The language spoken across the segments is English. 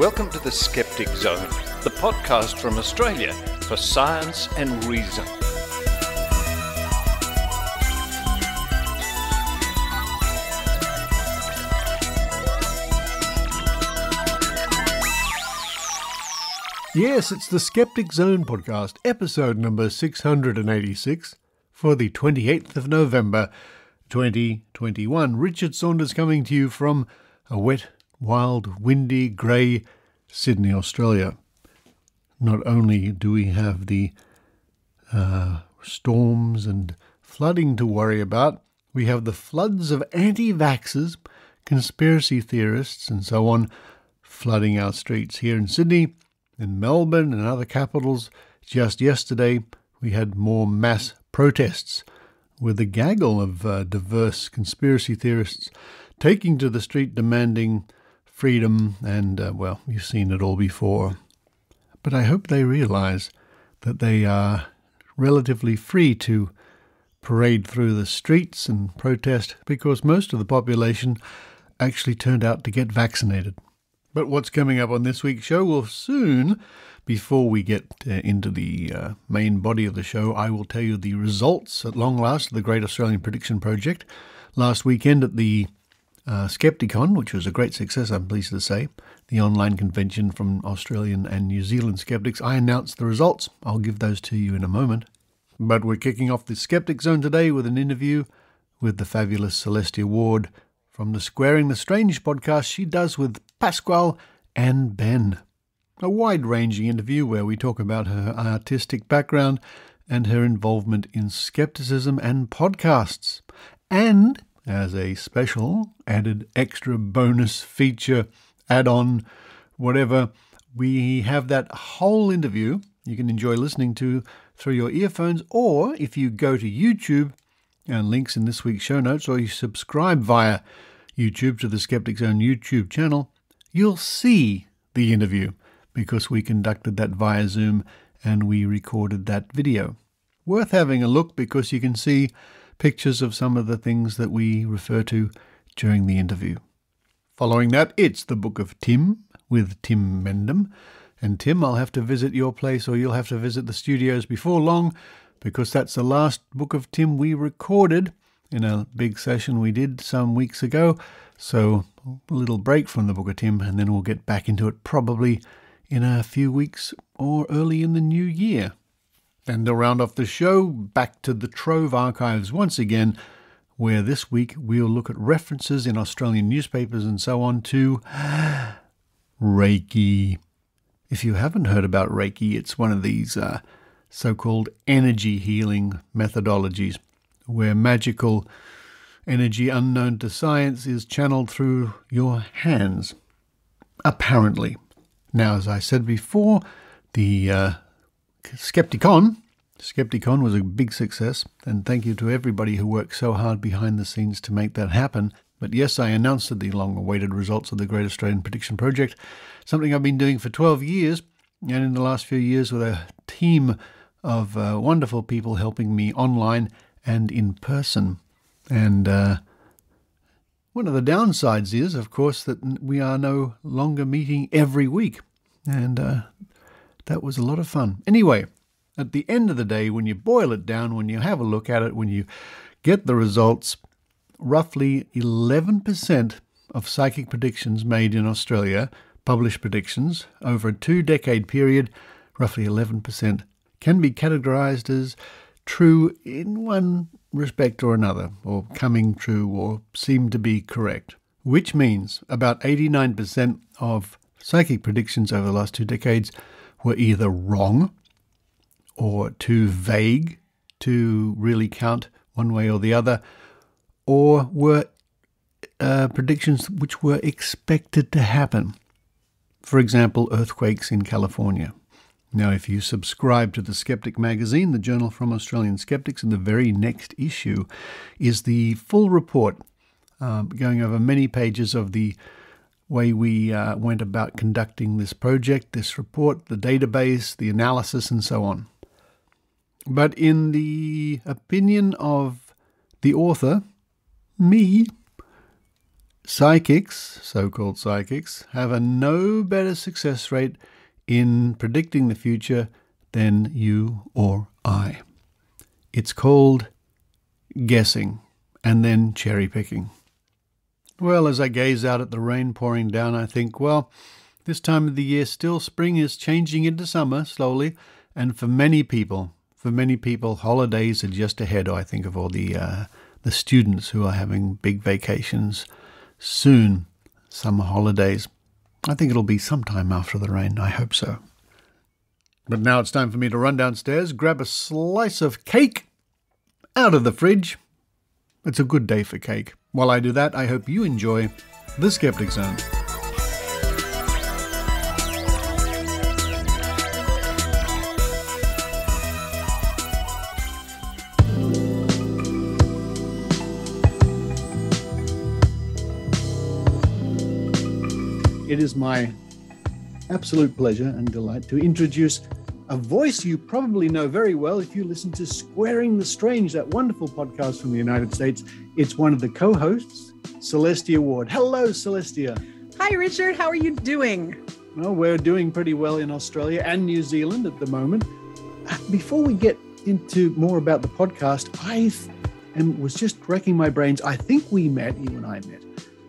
Welcome to the Skeptic Zone, the podcast from Australia for science and reason. Yes, it's the Skeptic Zone podcast, episode number 686 for the 28th of November, 2021. Richard Saunders coming to you from a wet, wild, windy, grey Sydney, Australia. Not only do we have the storms and flooding to worry about, we have the floods of anti-vaxxers, conspiracy theorists and so on flooding our streets here in Sydney, in Melbourne and other capitals. Just yesterday we had more mass protests with a gaggle of diverse conspiracy theorists taking to the street demanding freedom and, well, you've seen it all before. But I hope they realize that they are relatively free to parade through the streets and protest because most of the population actually turned out to get vaccinated. But what's coming up on this week's show? Well, soon, before we get into the main body of the show, I will tell you the results at long last of the Great Australian Prediction Project. Last weekend at the Skepticon, which was a great success, I'm pleased to say, the online convention from Australian and New Zealand skeptics, I announced the results. I'll give those to you in a moment. But we're kicking off the Skeptic Zone today with an interview with the fabulous Celestia Ward from the Squaring the Strange podcast she does with Pasquale and Ben. A wide-ranging interview where we talk about her artistic background and her involvement in skepticism and podcasts. And, as a special, added extra bonus feature, add-on, whatever, we have that whole interview you can enjoy listening to through your earphones, or if you go to YouTube, and links in this week's show notes, or you subscribe via YouTube to the Skeptic Zone YouTube channel, you'll see the interview because we conducted that via Zoom and we recorded that video. Worth having a look because you can see pictures of some of the things that we refer to during the interview. Following that, it's the Book of Tim with Tim Mendham. And Tim, I'll have to visit your place, or you'll have to visit the studios before long, because that's the last Book of Tim we recorded in a big session we did some weeks ago. So a little break from the Book of Tim, and then we'll get back into it probably in a few weeks or early in the new year. And to round off the show, back to the Trove archives once again, where this week we'll look at references in Australian newspapers and so on to Reiki. If you haven't heard about Reiki, it's one of these so-called energy healing methodologies where magical energy unknown to science is channeled through your hands, apparently. Now, as I said before, the Skepticon was a big success, and thank you to everybody who worked so hard behind the scenes to make that happen. But yes, I announced the long-awaited results of the Great Australian Prediction Project, something I've been doing for 12 years, and in the last few years with a team of wonderful people helping me online and in person. And one of the downsides is, of course, that we are no longer meeting every week. And that was a lot of fun. Anyway, at the end of the day, when you boil it down, when you have a look at it, when you get the results, roughly 11% of psychic predictions made in Australia, published predictions, over a 2-decade period, roughly 11%, can be categorized as true in one respect or another, or coming true, or seem to be correct. Which means about 89% of psychic predictions over the last 2 decades were either wrong or too vague to really count one way or the other, or were predictions which were expected to happen. For example, earthquakes in California. Now, if you subscribe to the Skeptic magazine, the journal from Australian Skeptics, in the very next issue is the full report, going over many pages of the way we went about conducting this project, this report, the database, the analysis, and so on. But in the opinion of the author, me, psychics, so-called psychics, have a no better success rate in predicting the future than you or I. It's called guessing and then cherry-picking. Well, as I gaze out at the rain pouring down, I think, well, this time of the year still spring is changing into summer slowly, and for many people, holidays are just ahead. I think of all the students who are having big vacations soon, summer holidays. I think it'll be sometime after the rain. I hope so. But now it's time for me to run downstairs, grab a slice of cake out of the fridge. It's a good day for cake. While I do that, I hope you enjoy the Skeptic Zone. It is my absolute pleasure and delight to introduce a voice you probably know very well if you listen to Squaring the Strange, that wonderful podcast from the United States. It's one of the co-hosts, Celestia Ward. Hello, Celestia. Hi, Richard. How are you doing? Well, we're doing pretty well in Australia and New Zealand at the moment. Before we get into more about the podcast, I was just racking my brains. I think you and I met,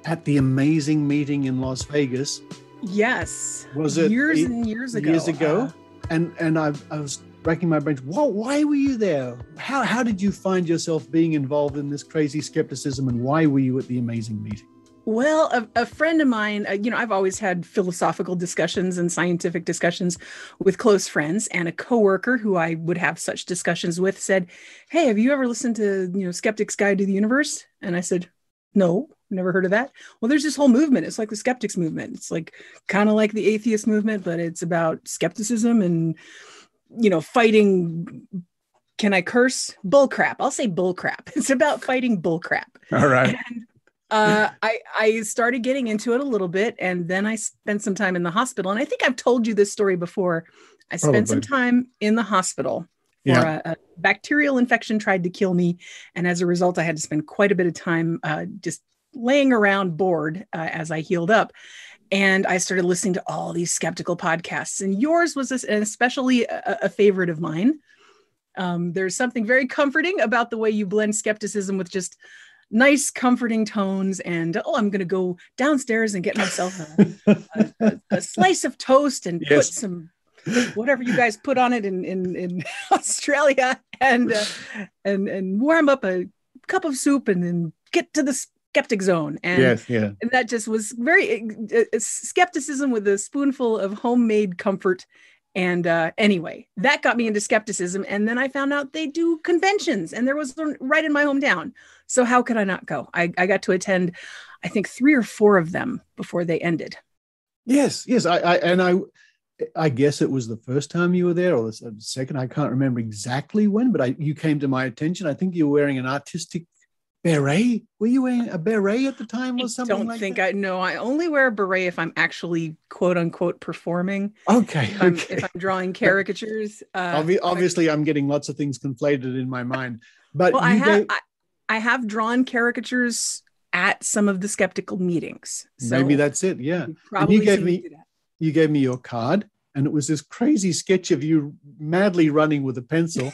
at the amazing meeting in Las Vegas. Yes. Was it years and years ago? Years ago. And I was racking my brains. Why were you there? How did you find yourself being involved in this crazy skepticism, and why were you at the amazing meeting? Well, a friend of mine, I've always had philosophical discussions and scientific discussions with close friends, and a coworker who I would have such discussions with said, "Hey, have you ever listened to, Skeptic's Guide to the Universe?" And I said, "No, never heard of that." Well, there's this whole movement. It's like the skeptics movement. It's like kind of like the atheist movement, but it's about skepticism and, fighting. Can I curse? Bullcrap. I'll say bullcrap. It's about fighting bullcrap. All right. And I started getting into it a little bit, and then I spent some time in the hospital. And I think I've told you this story before. I spent some time in the hospital for a bacterial infection tried to kill me. And as a result, I had to spend quite a bit of time just laying around bored as I healed up. And I started listening to all these skeptical podcasts. And yours was especially a favorite of mine. There's something very comforting about the way you blend skepticism with just nice, comforting tones. And, I'm going to go downstairs and get myself a slice of toast and put some whatever you guys put on it in Australia, and warm up a cup of soup and then get to the Skeptic Zone. And, and that just was very skepticism with a spoonful of homemade comfort. And anyway, that got me into skepticism. And then I found out they do conventions, and there was one right in my hometown. So how could I not go? I got to attend, I think, 3 or 4 of them before they ended. Yes. I guess it was the first time you were there, or the second. I can't remember exactly when, but you came to my attention. I think you were wearing an artistic beret. Were you wearing a beret at the time or something like that? I only wear a beret if I'm actually quote unquote performing. Okay. If I'm drawing caricatures. Obviously, I'm getting lots of things conflated in my mind. But well, I have drawn caricatures at some of the skeptical meetings. So maybe that's it. Yeah. Probably you gave me your card, and it was this crazy sketch of you madly running with a pencil.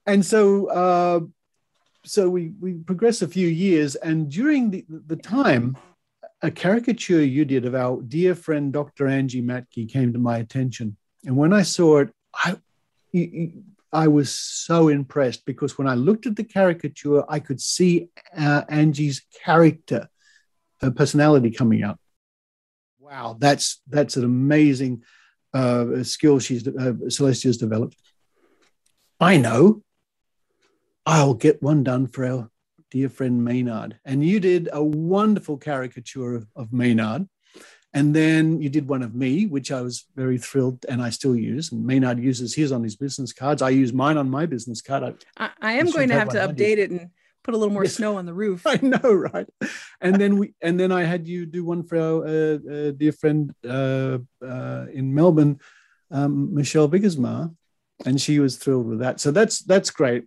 And so we progressed a few years, and during the time, a caricature you did of our dear friend Dr. Angie Matke came to my attention. And when I saw it, I was so impressed, because when I looked at the caricature, I could see Angie's character, her personality coming out. Wow, that's an amazing skill Celestia's developed. I know. I'll get one done for our dear friend Maynard. And you did a wonderful caricature of Maynard. And then you did one of me, which I was very thrilled, and I still use. And Maynard uses his on his business cards. I use mine on my business card. I am going to have to update it and put a little more snow on the roof. I know, right? And then I had you do one for our dear friend in Melbourne, Michelle Biggersma, and she was thrilled with that. So that's great.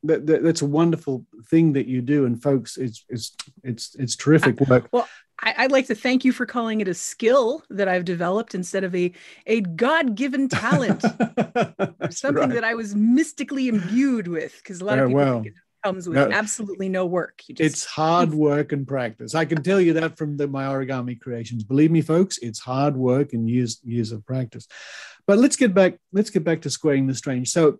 that's a wonderful thing that you do, and folks, it's terrific work. Well, I'd like to thank you for calling it a skill that I've developed instead of a God-given talent, or something that I was mystically imbued with. Because a lot of people think it comes with absolutely no work. It's hard work and practice. I can tell you that from my origami creations. Believe me, folks, it's hard work and years of practice. But let's get back to Squaring the Strange. So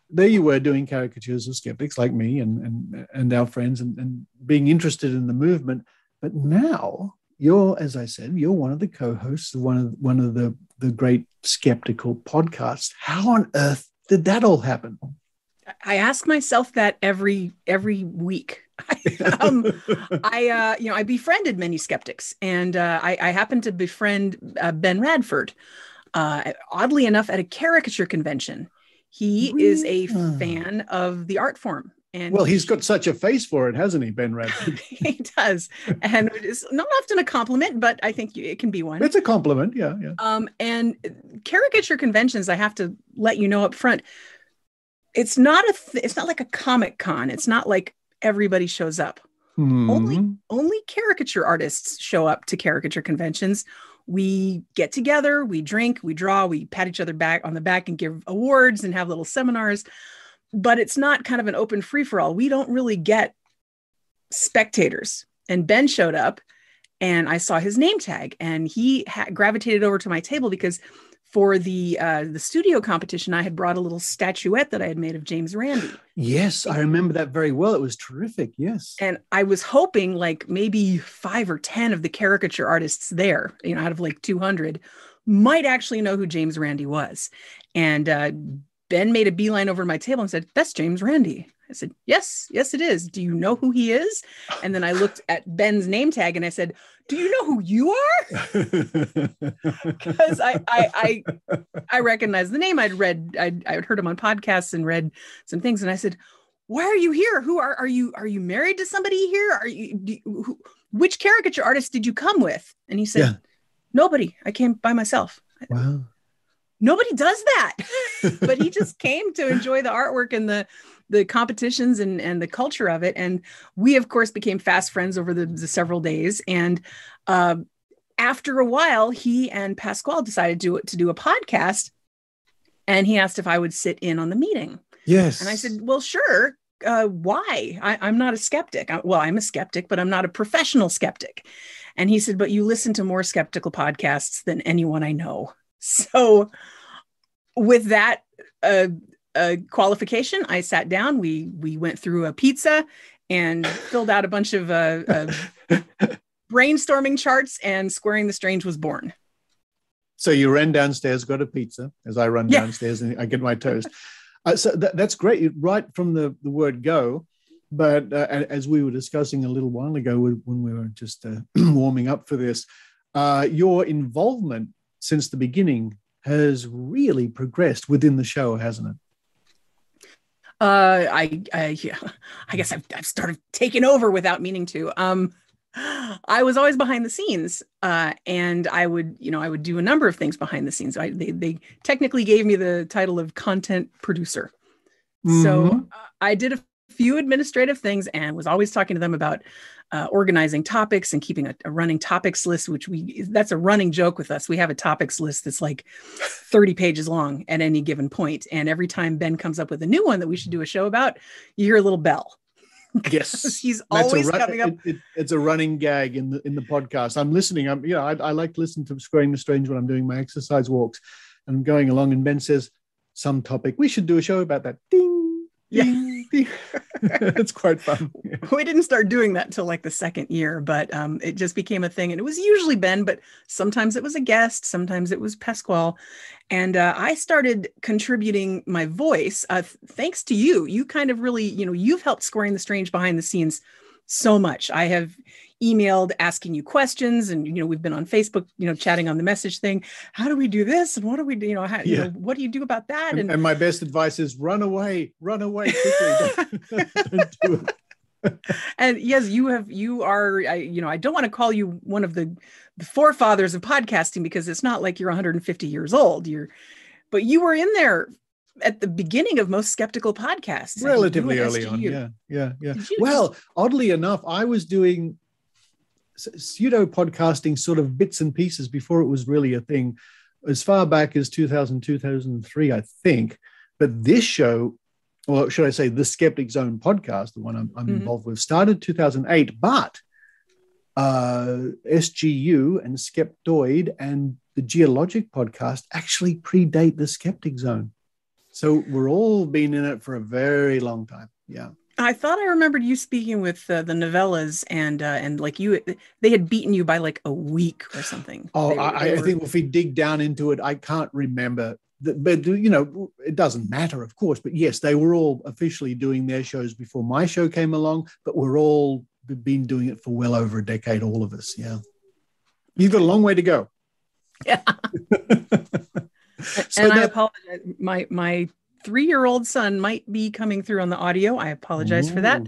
there you were doing caricatures of skeptics like me and our friends and being interested in the movement. But now you're, as I said, you're one of the co-hosts of one of the great skeptical podcasts. How on earth did that all happen? I ask myself that every week. I befriended many skeptics, and I happened to befriend Ben Radford. Oddly enough, at a caricature convention. He is a fan of the art form. And he's got such a face for it, hasn't he, Ben Radford? He does. And it's not often a compliment, but I think it can be one. It's a compliment, yeah. And caricature conventions, I have to let you know up front, it's not like a Comic Con. It's not like everybody shows up. Only caricature artists show up to caricature conventions. We get together, we drink, we draw, we pat each other back on the back and give awards and have little seminars. But it's not kind of an open free-for-all. We don't really get spectators. And Ben showed up, and I saw his name tag, and he gravitated over to my table because for the studio competition, I had brought a little statuette that I had made of James Randi. Yes, I remember that very well. It was terrific, yes. And I was hoping like maybe 5 or 10 of the caricature artists there, out of like 200, might actually know who James Randi was. And Ben made a beeline over to my table and said, "That's James Randi." I said, yes, it is. Do you know who he is? And then I looked at Ben's name tag and I said, "Do you know who you are?" Because I recognized the name. I'd heard him on podcasts and read some things. And I said, "Why are you here? Who are you? Are you married to somebody here? Which caricature artist did you come with?" And he said, "Nobody. I came by myself." Wow. Nobody does that. But he just came to enjoy the artwork and the competitions and the culture of it. And we, of course, became fast friends over the several days. And after a while, he and Pasquale decided to do a podcast. And he asked if I would sit in on the meeting. Yes. And I said, "Well, sure. Why? I'm not a skeptic. I'm a skeptic, but I'm not a professional skeptic." And he said, "But you listen to more skeptical podcasts than anyone I know." So with that qualification, I sat down, we went through a pizza and filled out a bunch of brainstorming charts, and Squaring the Strange was born. So you ran downstairs, got a pizza, as I run downstairs and I get my toast. So that's great, right from the word go. But as we were discussing a little while ago when we were just warming up for this, your involvement since the beginning has really progressed within the show, hasn't it? I guess I've started taking over without meaning to. I was always behind the scenes, and I would do a number of things behind the scenes. They technically gave me the title of content producer. Mm-hmm. So I did a few administrative things and was always talking to them about organizing topics and keeping a running topics list, that's a running joke with us. We have a topics list that's like 30 pages long at any given point. And every time Ben comes up with a new one that we should do a show about, you hear a little bell. Yes. He's always coming up. It's a running gag in the podcast. I'm listening. I like to listen to Squaring the Strange when I'm doing my exercise walks and I'm going along, and Ben says some topic, we should do a show about that. Ding, ding, ding. It's quite fun. Yeah. We didn't start doing that till like the second year, but it just became a thing. And it was usually Ben, but sometimes it was a guest, sometimes it was Pasquale. And I started contributing my voice thanks to you. You kind of really, you've helped Squaring the Strange behind the scenes so much. I have emailed asking you questions, and we've been on Facebook, chatting on the message thing. How do we do this? And what do we do? What do you do about that? And my best advice is run away quickly. Don't do it. And yes, you are, I don't want to call you one of the forefathers of podcasting, because it's not like you're 150 years old. But you were in there at the beginning of most skeptical podcasts. Relatively early on. Yeah. Well, oddly enough, I was doing pseudo podcasting sort of bits and pieces before it was really a thing, as far back as 2000, 2003, I think. But this show, or should I say the Skeptic Zone podcast, the one I'm involved with, started 2008, but SGU and Skeptoid and the Geologic podcast actually predate the Skeptic Zone. So we're all been in it for a very long time. Yeah. I thought I remembered you speaking with the novellas and like they had beaten you by like a week or something. Oh, I think if we dig down into it, I can't remember. But, you know, it doesn't matter, of course. But yes, they were all officially doing their shows before my show came along, but we're all been doing it for well over a decade, all of us. Yeah. You've got a long way to go. Yeah. And I apologize. My 3-year-old son might be coming through on the audio. I apologize for that.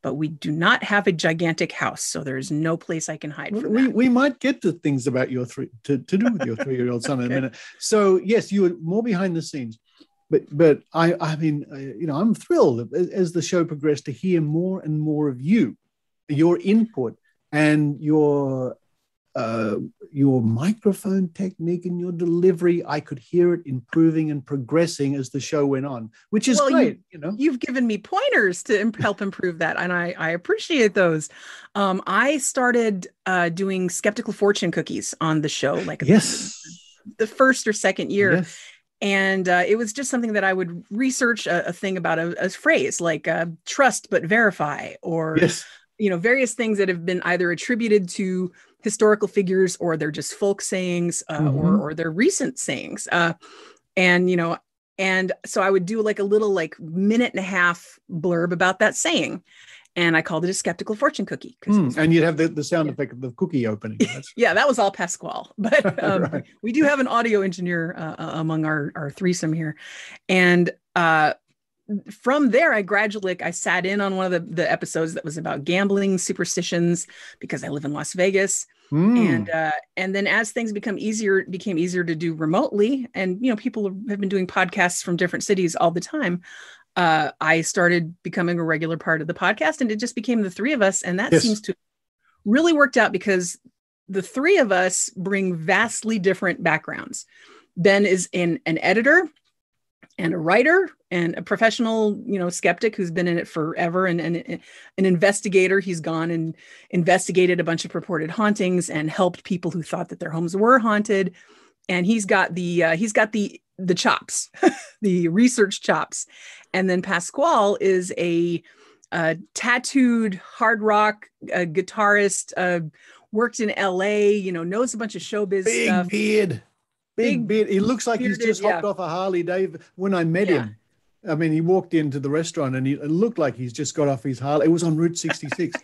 But we do not have a gigantic house, so there's no place I can hide from that. We might get to things about your to do with your 3-year-old son in a minute. So yes, you were more behind the scenes, but I mean, you know, I'm thrilled as the show progressed to hear more and more of you, your input, and your microphone technique and your delivery. I could hear it improving and progressing as the show went on, which is great. You know, you've given me pointers to help improve that, and I appreciate those. I started doing skeptical fortune cookies on the show, like the first or second year. Yes. And it was just something that I would research a thing about a phrase like trust but verify, or you know, various things that have been either attributed to historical figures, or they're just folk sayings, or they're recent sayings. And, you know, and so I would do like a little like 1.5-minute blurb about that saying. And I called it a skeptical fortune cookie. And you'd have the sound effect of the cookie opening. Yeah, that was all Pasquale. But we do have an audio engineer among our threesome here. And from there, I sat in on one of the episodes that was about gambling superstitions, because I live in Las Vegas. And then as things became easier to do remotely, and you know, people have been doing podcasts from different cities all the time. I started becoming a regular part of the podcast, and it just became the three of us, and that seems to really worked out because the three of us bring vastly different backgrounds. Ben is an editor and a writer and a professional, you know, skeptic who's been in it forever, and an investigator. He's gone and investigated a bunch of purported hauntings and helped people who thought that their homes were haunted. And he's got the chops, the research chops. And then Pasquale is a tattooed hard rock guitarist, worked in LA, you know, knows a bunch of showbiz stuff. Big beard. He looks like he's just hopped off a Harley Davidson. When I met him, I mean, he walked into the restaurant and it looked like he's just got off his Harley. It was on Route 66.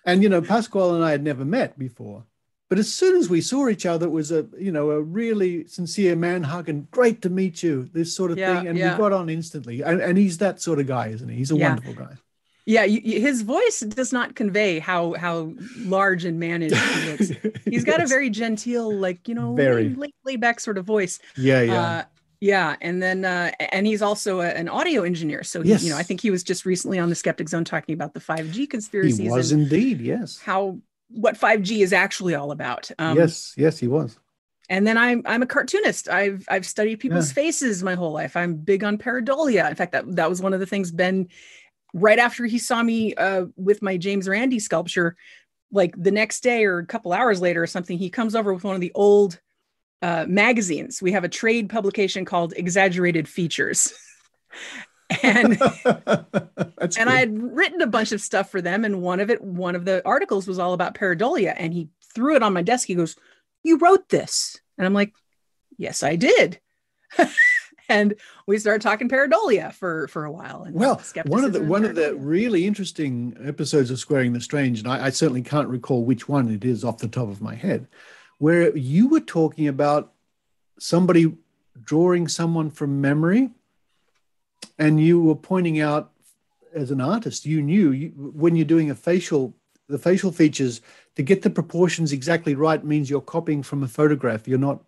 And, you know, Pasquale and I had never met before. But as soon as we saw each other, it was a really sincere man hug and great to meet you, this sort of thing. And we got on instantly. And he's that sort of guy, isn't he? He's a wonderful guy. Yeah, his voice does not convey how large and mannish he looks. He's got a very genteel, like, you know, very laid back sort of voice. Yeah. And then and he's also an audio engineer. So he, you know, I think he was just recently on the Skeptic Zone talking about the 5G conspiracies. He was indeed, yes. What 5G is actually all about. Yes, he was. And then I'm a cartoonist. I've studied people's faces my whole life. I'm big on pareidolia. In fact, that was one of the things Ben, right after he saw me with my James Randi sculpture, like the next day or a couple hours later or something, he comes over with one of the old magazines. We have a trade publication called Exaggerated Features. And I had written a bunch of stuff for them. And one of the articles was all about pareidolia. And he threw it on my desk. He goes, "You wrote this?" And I'm like, "Yes, I did." And we started talking pareidolia for a while. And well, one of the really interesting episodes of Squaring the Strange, and I certainly can't recall which one it is off the top of my head, where you were talking about somebody drawing someone from memory, and you were pointing out, as an artist, when you're doing the facial features, to get the proportions exactly right means you're copying from a photograph. You're not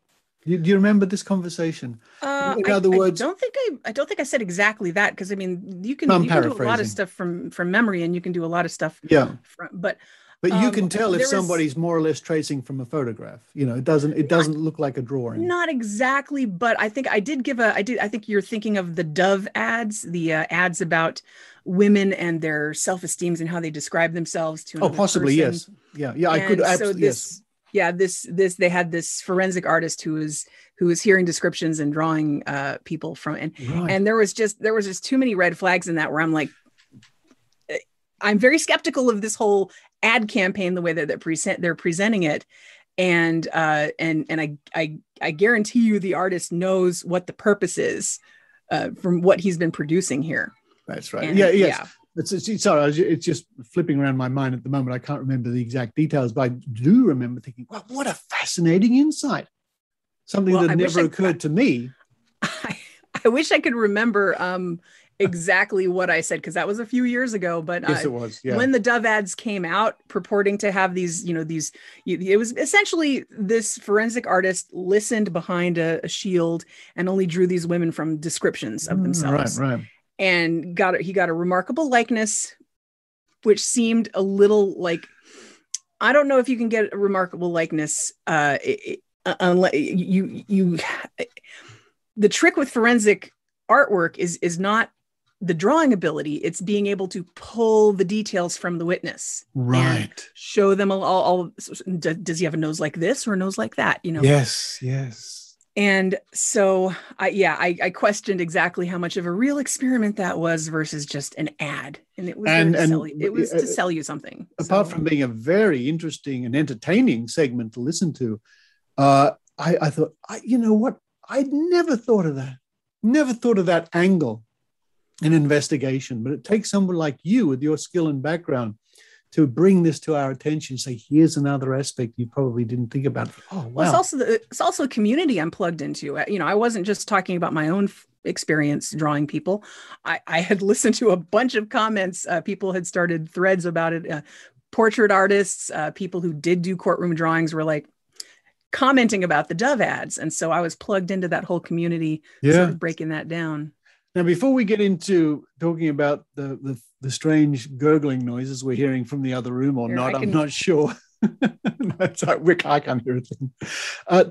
Do you remember this conversation? In other words, I don't think I said exactly that, because I mean you can I'm do a lot of stuff from memory, and you can do a lot of stuff. Yeah. But you can tell if somebody's more or less tracing from a photograph. It doesn't look like a drawing. Not exactly, but I think I did I think you're thinking of the Dove ads, the ads about women and their self-esteems and how they describe themselves to another possibly person. Yes. Yeah. I could absolutely. This they had this forensic artist who was hearing descriptions and drawing people from, and there was just too many red flags in that, where I'm like, I'm very skeptical of this whole ad campaign, the way that they're presenting it. And I guarantee you the artist knows what the purpose is from what he's been producing here. That's right. And, yeah. Sorry, it's just flipping around my mind at the moment. I can't remember the exact details, but I do remember thinking, wow, what a fascinating insight. Something that never occurred to me. I wish I could remember exactly what I said, because that was a few years ago. But yes, it was. Yeah. When the Dove ads came out purporting to have these, it was essentially this forensic artist listened behind a shield and only drew these women from descriptions of themselves. Right. And he got a remarkable likeness, which seemed a little like, I don't know if you can get a remarkable likeness unless you. The trick with forensic artwork is not the drawing ability; it's being able to pull the details from the witness, right? And show them all. Does he have a nose like this or a nose like that? Yes. And so, I questioned exactly how much of a real experiment that was versus just an ad. And it was to sell you something. Apart from being a very interesting and entertaining segment to listen to, I thought, you know what? I'd never thought of that. Never thought of that angle in investigation. But it takes someone like you with your skill and background to bring this to our attention, say, here's another aspect you probably didn't think about. Oh, wow. Well, it's also a community I'm plugged into. I wasn't just talking about my own experience drawing people. I had listened to a bunch of comments. People had started threads about it. Portrait artists, people who did do courtroom drawings were like commenting about the Dove ads. And so I was plugged into that whole community, sort of breaking that down. Now, before we get into talking about the strange gurgling noises we're hearing from the other room or not, I'm not sure. That's Rick, I can't hear a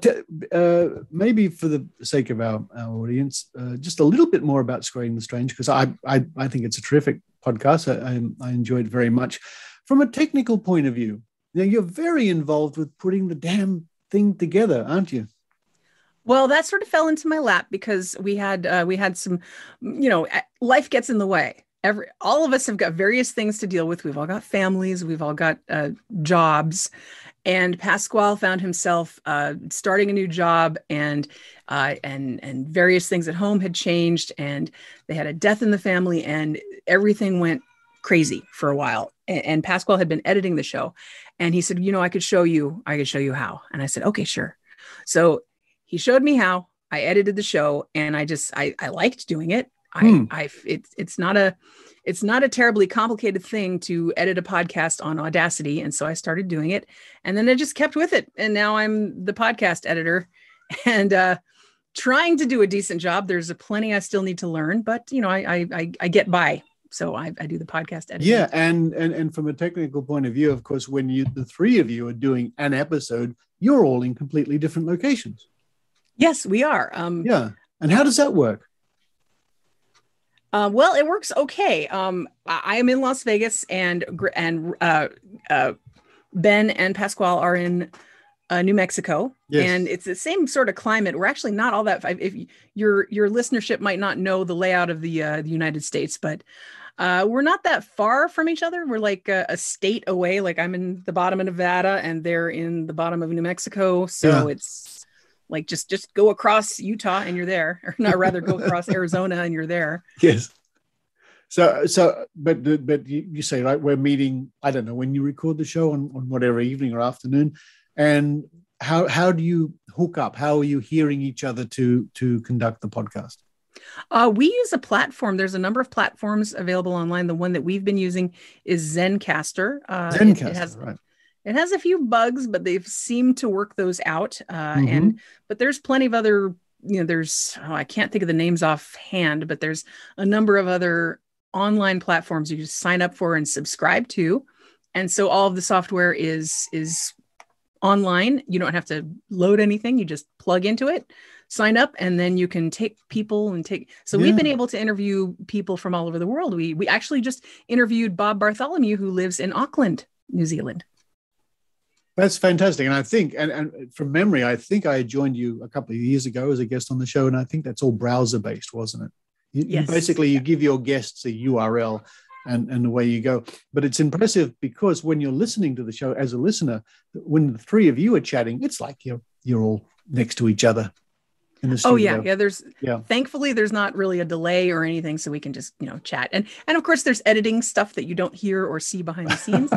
thing. Maybe for the sake of our audience, just a little bit more about Squaring the Strange, because I think it's a terrific podcast. I enjoyed it very much. From a technical point of view, now you're very involved with putting the damn thing together, aren't you? Well, that sort of fell into my lap because we had some, life gets in the way. All of us have got various things to deal with. We've all got families. We've all got jobs. And Pasquale found himself starting a new job, and various things at home had changed, and they had a death in the family, and everything went crazy for a while. And Pasquale had been editing the show, and he said, I could show you how. And I said, okay, sure. So he showed me how. I edited the show, and I liked doing it. It's not a terribly complicated thing to edit a podcast on Audacity. And so I started doing it, and then I just kept with it. And now I'm the podcast editor and trying to do a decent job. There's plenty I still need to learn, but I get by. So I do the podcast editing. Yeah. And from a technical point of view, of course, when the three of you are doing an episode, you're all in completely different locations. Yes, we are. Yeah. And how does that work? Well, it works okay. I am in Las Vegas, and Ben and Pasquale are in New Mexico. Yes. And it's the same sort of climate. We're actually not all that. If your listenership might not know the layout of the United States, but we're not that far from each other. We're like a state away. Like I'm in the bottom of Nevada, and they're in the bottom of New Mexico. So it's like just go across Utah and you're there, or not, rather go across Arizona and you're there. Yes. So, but you say, right, we're meeting, I don't know, when you record the show on whatever evening or afternoon, and how do you hook up? How are you hearing each other to conduct the podcast? We use a platform. There's a number of platforms available online. The one that we've been using is Zencaster. Zencaster, right. It has a few bugs, but they've seemed to work those out. But there's plenty of other, I can't think of the names offhand, but there's a number of other online platforms you just sign up for and subscribe to. And so all of the software is online. You don't have to load anything. You just plug into it, sign up, and then you can take people so we've been able to interview people from all over the world. We actually just interviewed Bob Bartholomew, who lives in Auckland, New Zealand. That's fantastic. And I think, and from memory, I think I joined you a couple of years ago as a guest on the show. And I think that's all browser based, wasn't it? Yes. You give your guests a URL and away you go. But it's impressive because when you're listening to the show as a listener, when the three of you are chatting, it's like you're all next to each other in the studio. Thankfully there's not really a delay or anything, so we can just chat, and of course there's editing stuff that you don't hear or see behind the scenes.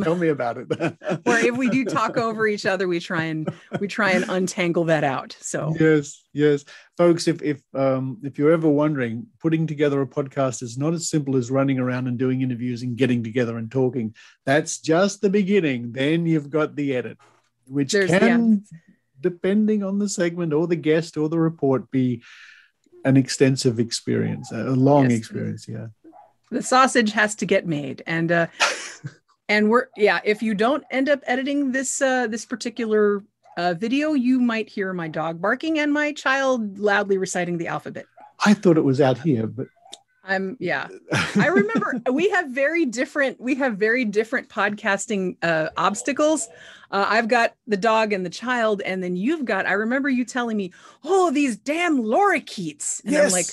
Tell me about it. Or if we do talk over each other, we try and untangle that out. So yes folks, if you're ever wondering, putting together a podcast is not as simple as running around and doing interviews and getting together and talking. That's just the beginning. Then you've got the edit, which depending on the segment or the guest or the report, be an extensive experience, a long experience. Yeah. The sausage has to get made. And if you don't end up editing this particular video, you might hear my dog barking and my child loudly reciting the alphabet. I thought it was out here, but I remember we have very different podcasting obstacles. I've got the dog and the child, and then I remember you telling me, oh, these damn lorikeets. And I'm like,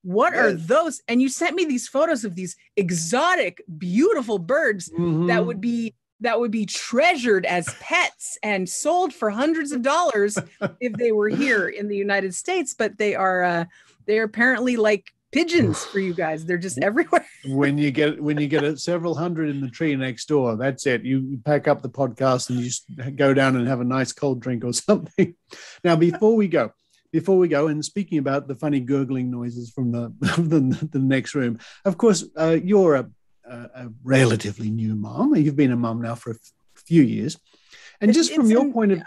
what are those? And you sent me these photos of these exotic, beautiful birds that would be treasured as pets and sold for hundreds of dollars if they were here in the United States. But they're apparently like pigeons for you guys. They're just everywhere. when you get several hundred in the tree next door, that's it. You pack up the podcast and you just go down and have a nice cold drink or something. Now, before we go, and speaking about the funny gurgling noises from the next room, of course, you're a relatively new mom. You've been a mom now for a few years, and just from your point of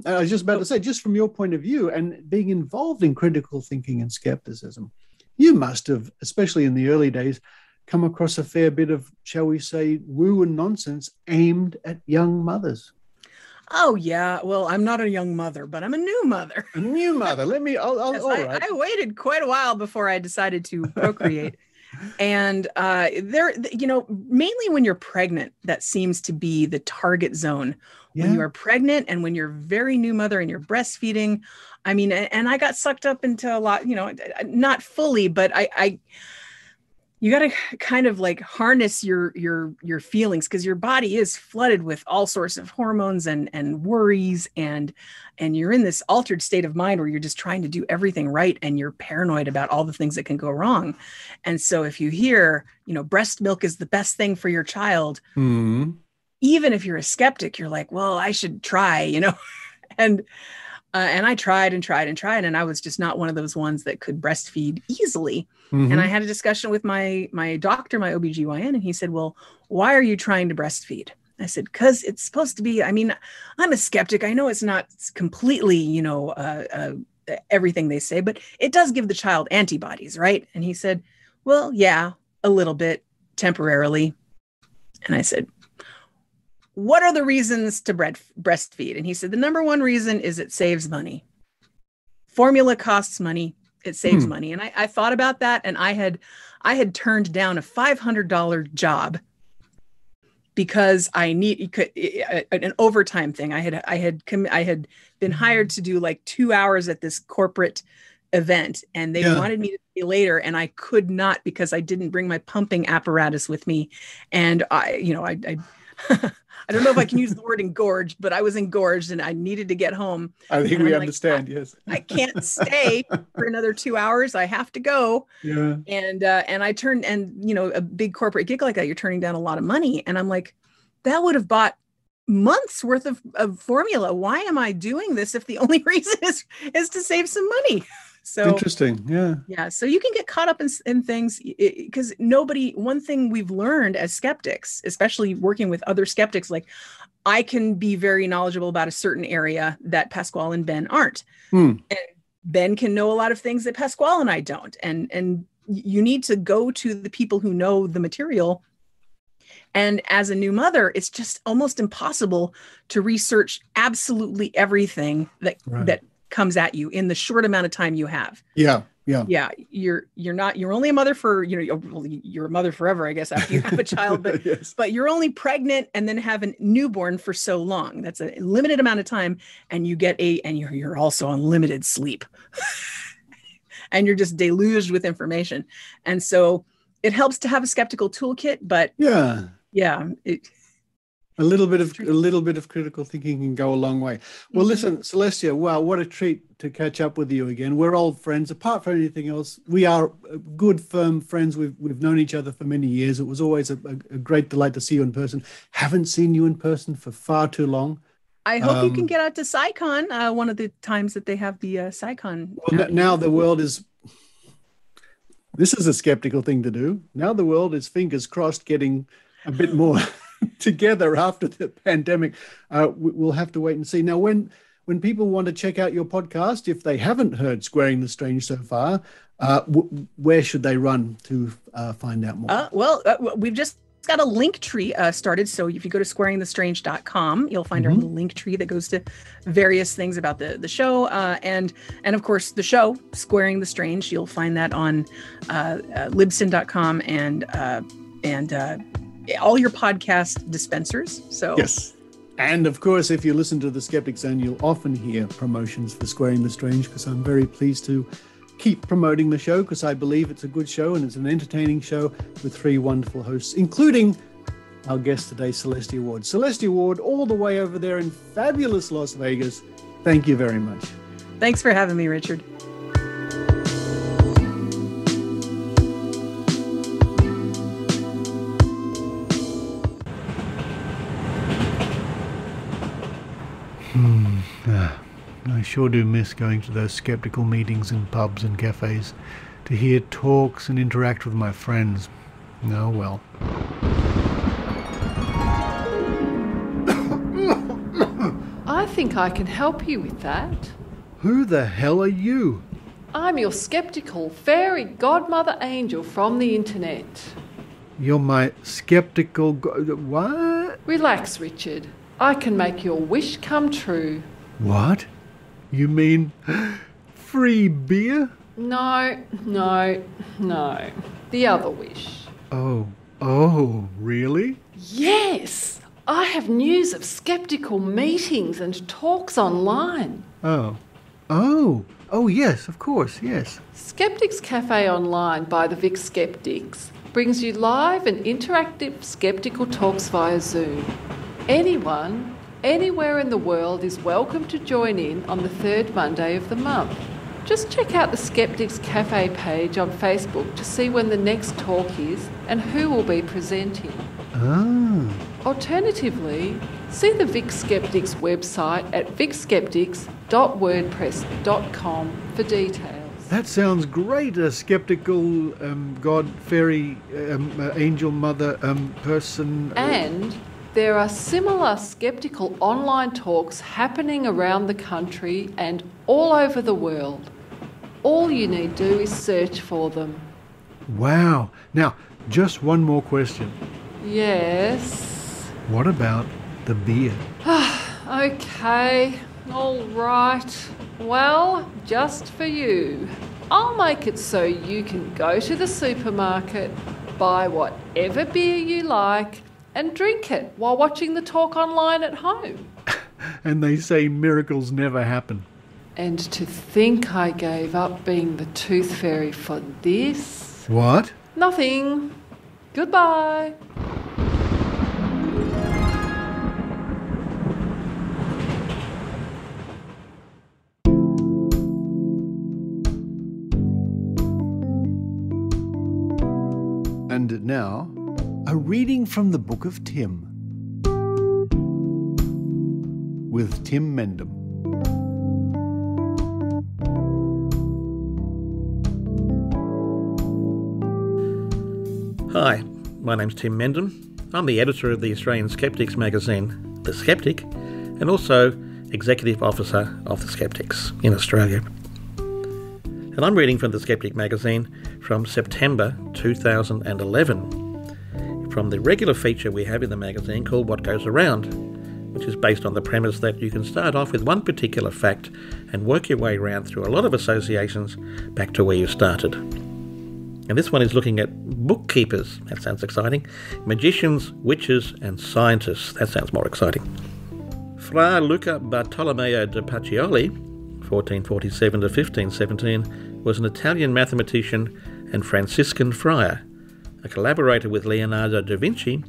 I was just about to say, just from your point of view and being involved in critical thinking and skepticism, you must have, especially in the early days, come across a fair bit of, shall we say, woo and nonsense aimed at young mothers. Oh, yeah. Well, I'm not a young mother, but I'm a new mother. A new mother. I waited quite a while before I decided to procreate. And mainly when you're pregnant, that seems to be the target zone. When you are pregnant and when you're a very new mother and you're breastfeeding. I mean, and I got sucked up into a lot, not fully, but you got to kind of like harness your feelings, because your body is flooded with all sorts of hormones and worries, and you're in this altered state of mind where you're just trying to do everything right, and you're paranoid about all the things that can go wrong. And so if you hear, breast milk is the best thing for your child, even if you're a skeptic, you're like, well, I should try, and I tried, and I was just not one of those ones that could breastfeed easily. And I had a discussion with my doctor, my OBGYN, and he said, well, why are you trying to breastfeed? I said, because it's supposed to be, I'm a skeptic. I know it's not completely, everything they say, but it does give the child antibodies, right? And he said, well, yeah, a little bit temporarily. And I said, what are the reasons to breastfeed? And he said, the number one reason is it saves money. Formula costs money. It saves money. And I thought about that. And I had turned down a $500 job because I need an overtime thing. I had been hired to do like 2 hours at this corporate event, and they wanted me to stay later, and I could not because I didn't bring my pumping apparatus with me. And I don't know if I can use the word engorged, but I was engorged and I needed to get home. I think we understand. Yes. I can't stay for another 2 hours. I have to go. Yeah. And I turned, a big corporate gig like that, you're turning down a lot of money. And I'm like, that would have bought months worth of formula. Why am I doing this if the only reason is to save some money? So interesting. Yeah. Yeah. So you can get caught up in things because one thing we've learned as skeptics, especially working with other skeptics, like I can be very knowledgeable about a certain area that Pasquale and Ben aren't. And Ben can know a lot of things that Pasquale and I don't. And you need to go to the people who know the material. And as a new mother, it's just almost impossible to research absolutely everything that comes at you in the short amount of time you have. Yeah. You're only a mother for, you're a mother forever, I guess, after you have a child, but, Yes. but you're only pregnant and then have a newborn for so long. That's a limited amount of time. And you're also on limited sleep and you're just deluged with information. And so it helps to have a skeptical toolkit, but a little bit of critical thinking can go a long way. Well, listen, Celestia, wow, what a treat to catch up with you again. We're old friends. Apart from anything else, we are good, firm friends. We've known each other for many years. It was always a great delight to see you in person. Haven't seen you in person for far too long. I hope you can get out to SciCon one of the times that they have the SciCon. Well, now the world is... This is a skeptical thing to do. Now the world is, fingers crossed, getting a bit more together after the pandemic. We'll have to wait and see. Now, when people want to check out your podcast, if they haven't heard Squaring the Strange so far, where should they run to find out more? We've just got a link tree started. So if you go to squaringthestrange.com, you'll find our little link tree that goes to various things about the show. And of course, the show, Squaring the Strange, you'll find that on libsyn.com and all your podcast dispensers. So yes. And of course, if you listen to the Skeptic Zone, you'll often hear promotions for Squaring the Strange, because I'm very pleased to keep promoting the show, because I believe it's a good show and it's an entertaining show with 3 wonderful hosts, including our guest today, Celestia Ward. Celestia Ward, all the way over there in fabulous Las Vegas. Thank you very much. Thanks for having me, Richard. I sure do miss going to those skeptical meetings in pubs and cafes to hear talks and interact with my friends. Oh, well. I think I can help you with that. Who the hell are you? I'm your skeptical fairy godmother angel from the internet. You're my skeptical... What? Relax, Richard. I can make your wish come true. What? You mean free beer? No. The other wish. Oh, really? Yes! I have news of skeptical meetings and talks online. Oh, yes, of course, yes. Skeptics Cafe Online by the Vic Skeptics brings you live and interactive skeptical talks via Zoom. Anyone, anywhere in the world is welcome to join in on the 3rd Monday of the month. Just check out the Skeptics Cafe page on Facebook to see when the next talk is and who will be presenting. Alternatively, see the Vic Skeptics website at vicskeptics.wordpress.com for details. That sounds great, a skeptical god, fairy, angel, mother, person. And there are similar skeptical online talks happening around the country and all over the world. All you need to do is search for them. Wow. Now, just one more question. Yes? What about the beer? Okay, all right. Well, just for you. I'll make it so you can go to the supermarket, buy whatever beer you like, and drink it while watching the talk online at home. And they say miracles never happen. And to think I gave up being the tooth fairy for this? What? Nothing. Goodbye. And now, a reading from the Book of Tim with Tim Mendham. Hi, my name's Tim Mendham. I'm the editor of the Australian Skeptics magazine, The Skeptic, and also Executive Officer of the Skeptics in Australia. And I'm reading from the Skeptic magazine from September 2011, from the regular feature we have in the magazine called What Goes Around, which is based on the premise that you can start off with one particular fact and work your way around through a lot of associations back to where you started. And this one is looking at bookkeepers. That sounds exciting. Magicians, witches, and scientists. That sounds more exciting. Fra Luca Bartolomeo de Pacioli, 1447 to 1517, was an Italian mathematician and Franciscan friar, a collaborator with Leonardo da Vinci,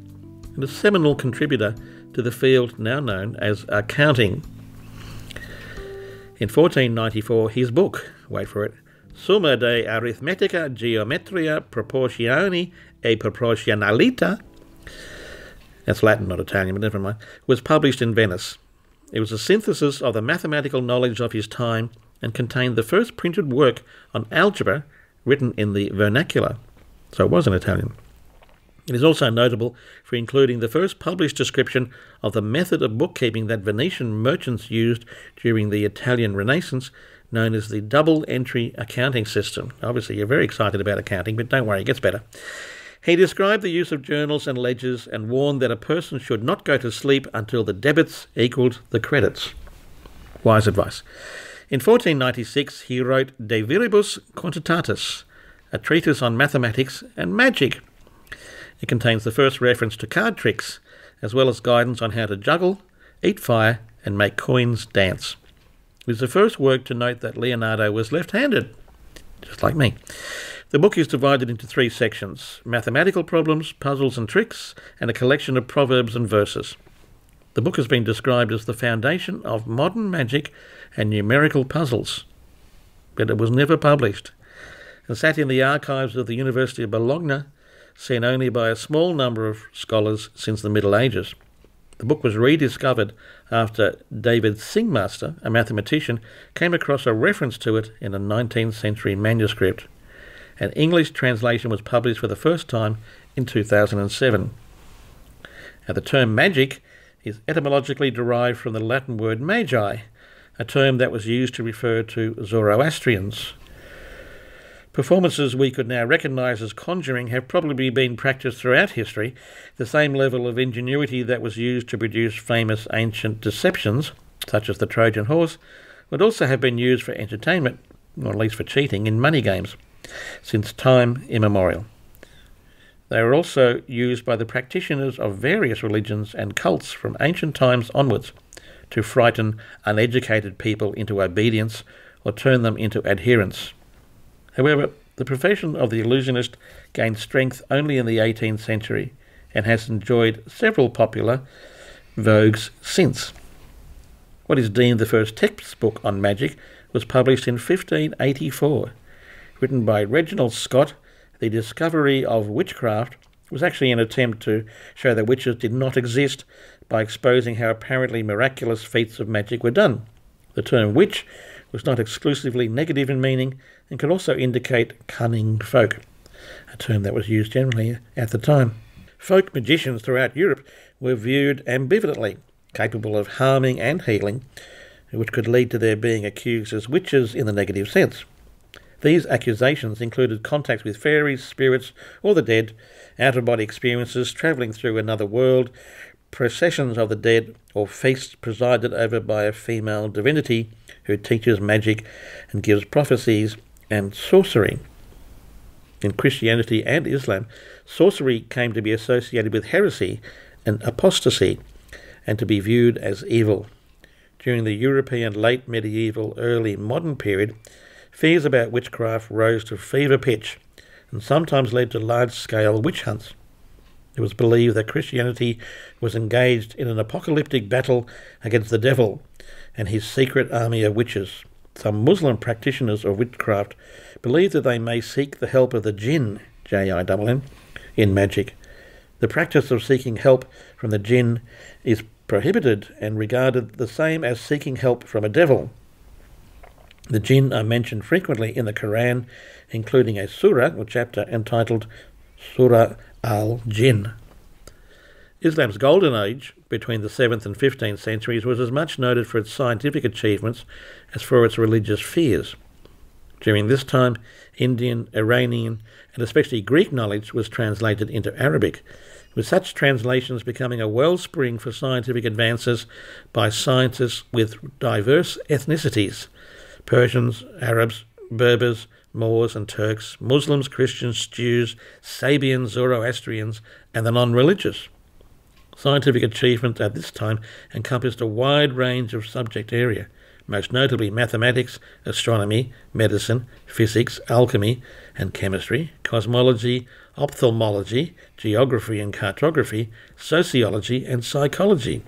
and a seminal contributor to the field now known as accounting. In 1494, his book, wait for it, Summa de Arithmetica, Geometria, Proportioni e Proporzionalità, that's Latin, not Italian, but never mind, was published in Venice. It was a synthesis of the mathematical knowledge of his time and contained the first printed work on algebra written in the vernacular, so it was in Italian. It is also notable for including the first published description of the method of bookkeeping that Venetian merchants used during the Italian Renaissance, known as the double-entry accounting system. Obviously, you're very excited about accounting, but don't worry, it gets better. He described the use of journals and ledgers and warned that a person should not go to sleep until the debits equaled the credits. Wise advice. In 1496, he wrote De Viribus Quantitatis, a treatise on mathematics and magic. It contains the first reference to card tricks, as well as guidance on how to juggle, eat fire, and make coins dance. It was the first work to note that Leonardo was left-handed, just like me. The book is divided into three sections: mathematical problems, puzzles and tricks, and a collection of proverbs and verses. The book has been described as the foundation of modern magic and numerical puzzles, but it was never published, and sat in the archives of the University of Bologna, seen only by a small number of scholars since the Middle Ages. The book was rediscovered after David Singmaster, a mathematician, came across a reference to it in a 19th century manuscript. An English translation was published for the first time in 2007. Now, the term magic is etymologically derived from the Latin word magi, a term that was used to refer to Zoroastrians. Performances we could now recognise as conjuring have probably been practised throughout history. The same level of ingenuity that was used to produce famous ancient deceptions, such as the Trojan horse, would also have been used for entertainment, or at least for cheating, in money games, since time immemorial. They were also used by the practitioners of various religions and cults from ancient times onwards to frighten uneducated people into obedience or turn them into adherence. However, the profession of the illusionist gained strength only in the 18th century and has enjoyed several popular vogues since. What is deemed the first textbook on magic was published in 1584. Written by Reginald Scott, The Discovery of Witchcraft was actually an attempt to show that witches did not exist by exposing how apparently miraculous feats of magic were done. The term witch was not exclusively negative in meaning and could also indicate cunning folk, a term that was used generally at the time. Folk magicians throughout Europe were viewed ambivalently, capable of harming and healing, which could lead to their being accused as witches in the negative sense. These accusations included contacts with fairies, spirits, or the dead, out-of-body experiences, travelling through another world, processions of the dead, or feasts presided over by a female divinity who teaches magic and gives prophecies, and sorcery. In Christianity and Islam, sorcery came to be associated with heresy and apostasy, and to be viewed as evil. During the European late medieval, early modern period, fears about witchcraft rose to fever pitch and sometimes led to large-scale witch hunts. It was believed that Christianity was engaged in an apocalyptic battle against the devil and his secret army of witches. Some Muslim practitioners of witchcraft believe that they may seek the help of the jinn, J-I-N-N, in magic. The practice of seeking help from the jinn is prohibited and regarded the same as seeking help from a devil. The jinn are mentioned frequently in the Quran, including a surah or chapter entitled Surah al-Jinn. Islam's golden age between the 7th and 15th centuries was as much noted for its scientific achievements as for its religious fears. During this time, Indian, Iranian, and especially Greek knowledge was translated into Arabic, with such translations becoming a wellspring for scientific advances by scientists with diverse ethnicities: Persians, Arabs, Berbers, Moors and Turks, Muslims, Christians, Jews, Sabians, Zoroastrians, and the non-religious. Scientific achievement at this time encompassed a wide range of subject area, most notably mathematics, astronomy, medicine, physics, alchemy and chemistry, cosmology, ophthalmology, geography and cartography, sociology and psychology.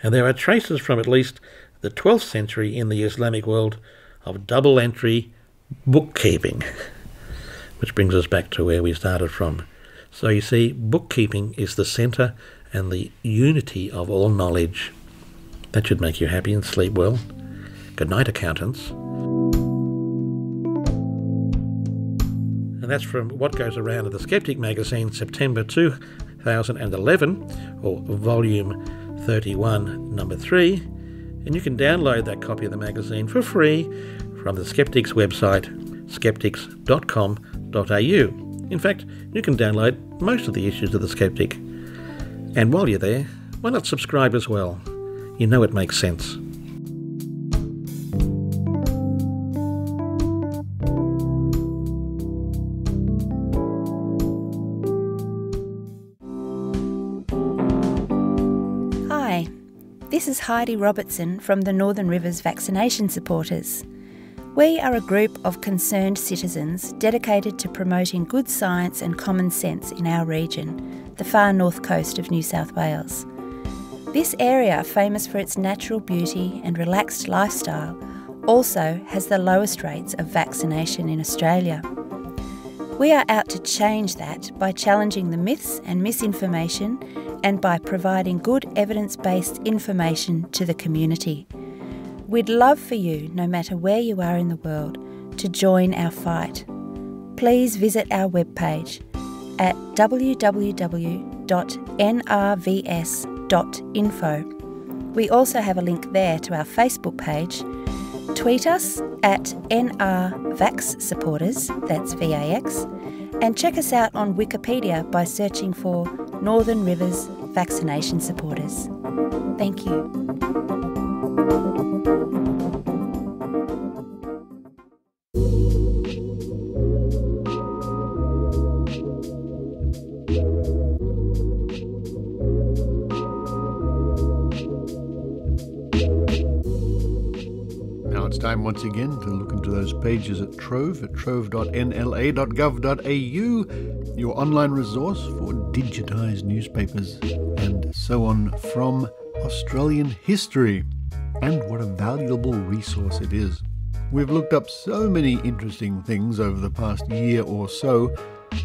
And there are traces from at least the 12th century in the Islamic world of double-entry bookkeeping, which brings us back to where we started from. So you see, bookkeeping is the centre and the unity of all knowledge. That should make you happy and sleep well. Good night, accountants. And that's from What Goes Around in the Skeptic magazine, September 2011, or volume 31, number 3. And you can download that copy of the magazine for free from the Skeptics website, skeptics.com.au. In fact, you can download most of the issues of The Skeptic. And while you're there, why not subscribe as well? You know it makes sense. Hi, this is Heidi Robertson from the Northern Rivers Vaccination Supporters. We are a group of concerned citizens dedicated to promoting good science and common sense in our region, the far north coast of New South Wales. This area, famous for its natural beauty and relaxed lifestyle, also has the lowest rates of vaccination in Australia. We are out to change that by challenging the myths and misinformation and by providing good evidence-based information to the community. We'd love for you, no matter where you are in the world, to join our fight. Please visit our webpage at www.nrvs.info. We also have a link there to our Facebook page. Tweet us at NRVaxSupporters, that's VAX, and check us out on Wikipedia by searching for Northern Rivers Vaccination Supporters. Thank you. Now it's time once again to look into those pages at trove.nla.gov.au, your online resource for digitised newspapers and so on from Australian history. And what a valuable resource it is. We've looked up so many interesting things over the past year or so,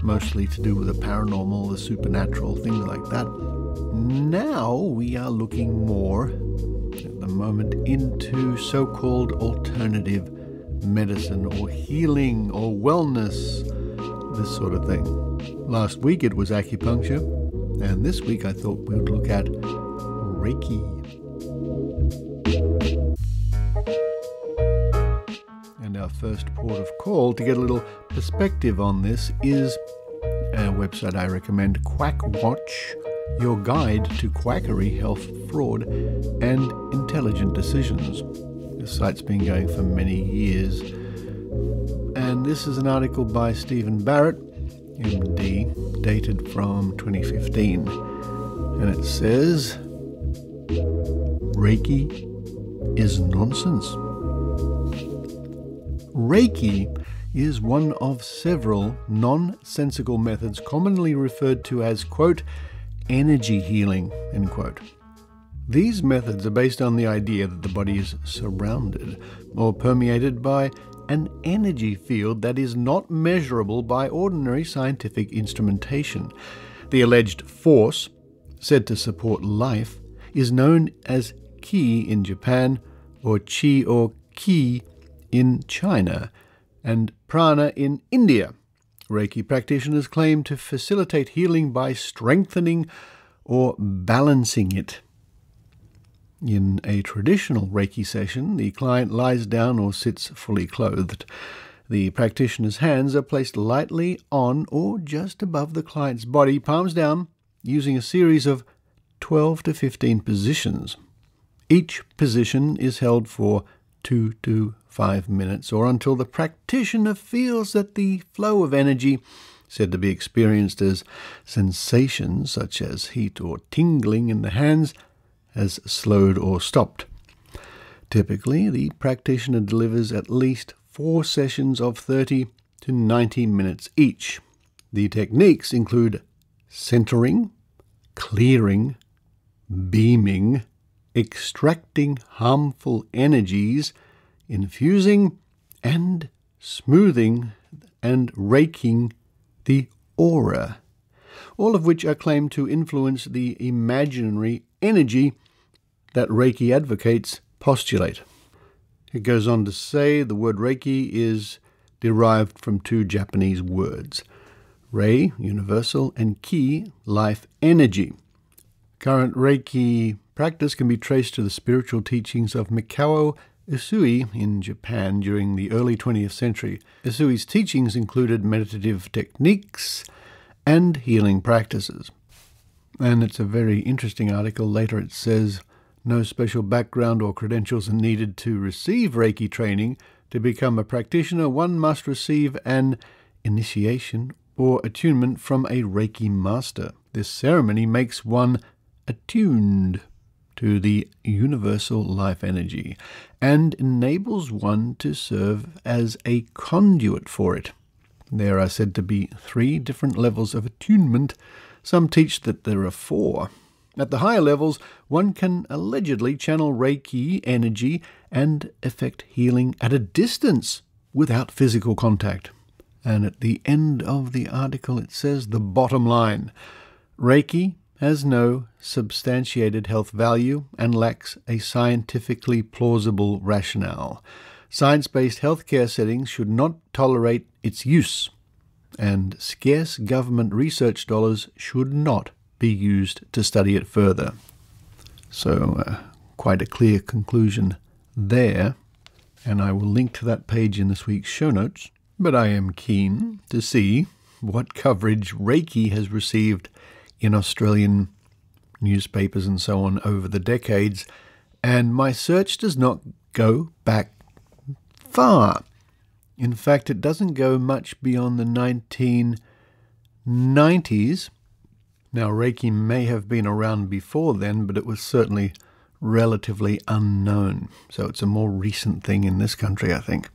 mostly to do with the paranormal, the supernatural, things like that. Now we are looking more, at the moment, into so-called alternative medicine or healing or wellness, this sort of thing. Last week it was acupuncture, and this week I thought we would look at Reiki. And our first port of call to get a little perspective on this is a website I recommend, Quackwatch, your guide to quackery, health, fraud, and intelligent decisions. This site's been going for many years. And this is an article by Stephen Barrett, MD, dated from 2015. And it says, Reiki is nonsense. Reiki is one of several nonsensical methods commonly referred to as, quote, energy healing, end quote. These methods are based on the idea that the body is surrounded or permeated by an energy field that is not measurable by ordinary scientific instrumentation. The alleged force, said to support life, is known as Qi in Japan, or Qi or Qi in China, and Prana in India. Reiki practitioners claim to facilitate healing by strengthening or balancing it. In a traditional Reiki session, the client lies down or sits fully clothed. The practitioner's hands are placed lightly on or just above the client's body, palms down, using a series of 12 to 15 positions. Each position is held for 2 to 5 minutes, or until the practitioner feels that the flow of energy, said to be experienced as sensations such as heat or tingling in the hands, has slowed or stopped. Typically, the practitioner delivers at least 4 sessions of 30 to 90 minutes each. The techniques include centering, clearing, beaming, extracting harmful energies, infusing and smoothing and raking the aura, all of which are claimed to influence the imaginary energy that Reiki advocates postulate. It goes on to say the word Reiki is derived from 2 Japanese words, Rei, universal, and Ki, life energy. Current Reiki practice can be traced to the spiritual teachings of Mikao Usui in Japan during the early 20th century. Usui's teachings included meditative techniques and healing practices. And it's a very interesting article. Later it says, no special background or credentials are needed to receive Reiki training. To become a practitioner, one must receive an initiation or attunement from a Reiki master. This ceremony makes one attuned to the universal life energy and enables one to serve as a conduit for it. There are said to be 3 different levels of attunement. Some teach that there are 4. At the higher levels, one can allegedly channel Reiki energy and effect healing at a distance without physical contact. And at the end of the article it says the bottom line, Reiki has no substantiated health value and lacks a scientifically plausible rationale. Science-based healthcare settings should not tolerate its use, and scarce government research dollars should not be used to study it further. So, quite a clear conclusion there, and I will link to that page in this week's show notes. But I am keen to see what coverage Reiki has received in Australian newspapers and so on over the decades, and my search does not go back far. In fact, it doesn't go much beyond the 1990s. Now, Reiki may have been around before then, but it was certainly relatively unknown. So it's a more recent thing in this country, I think.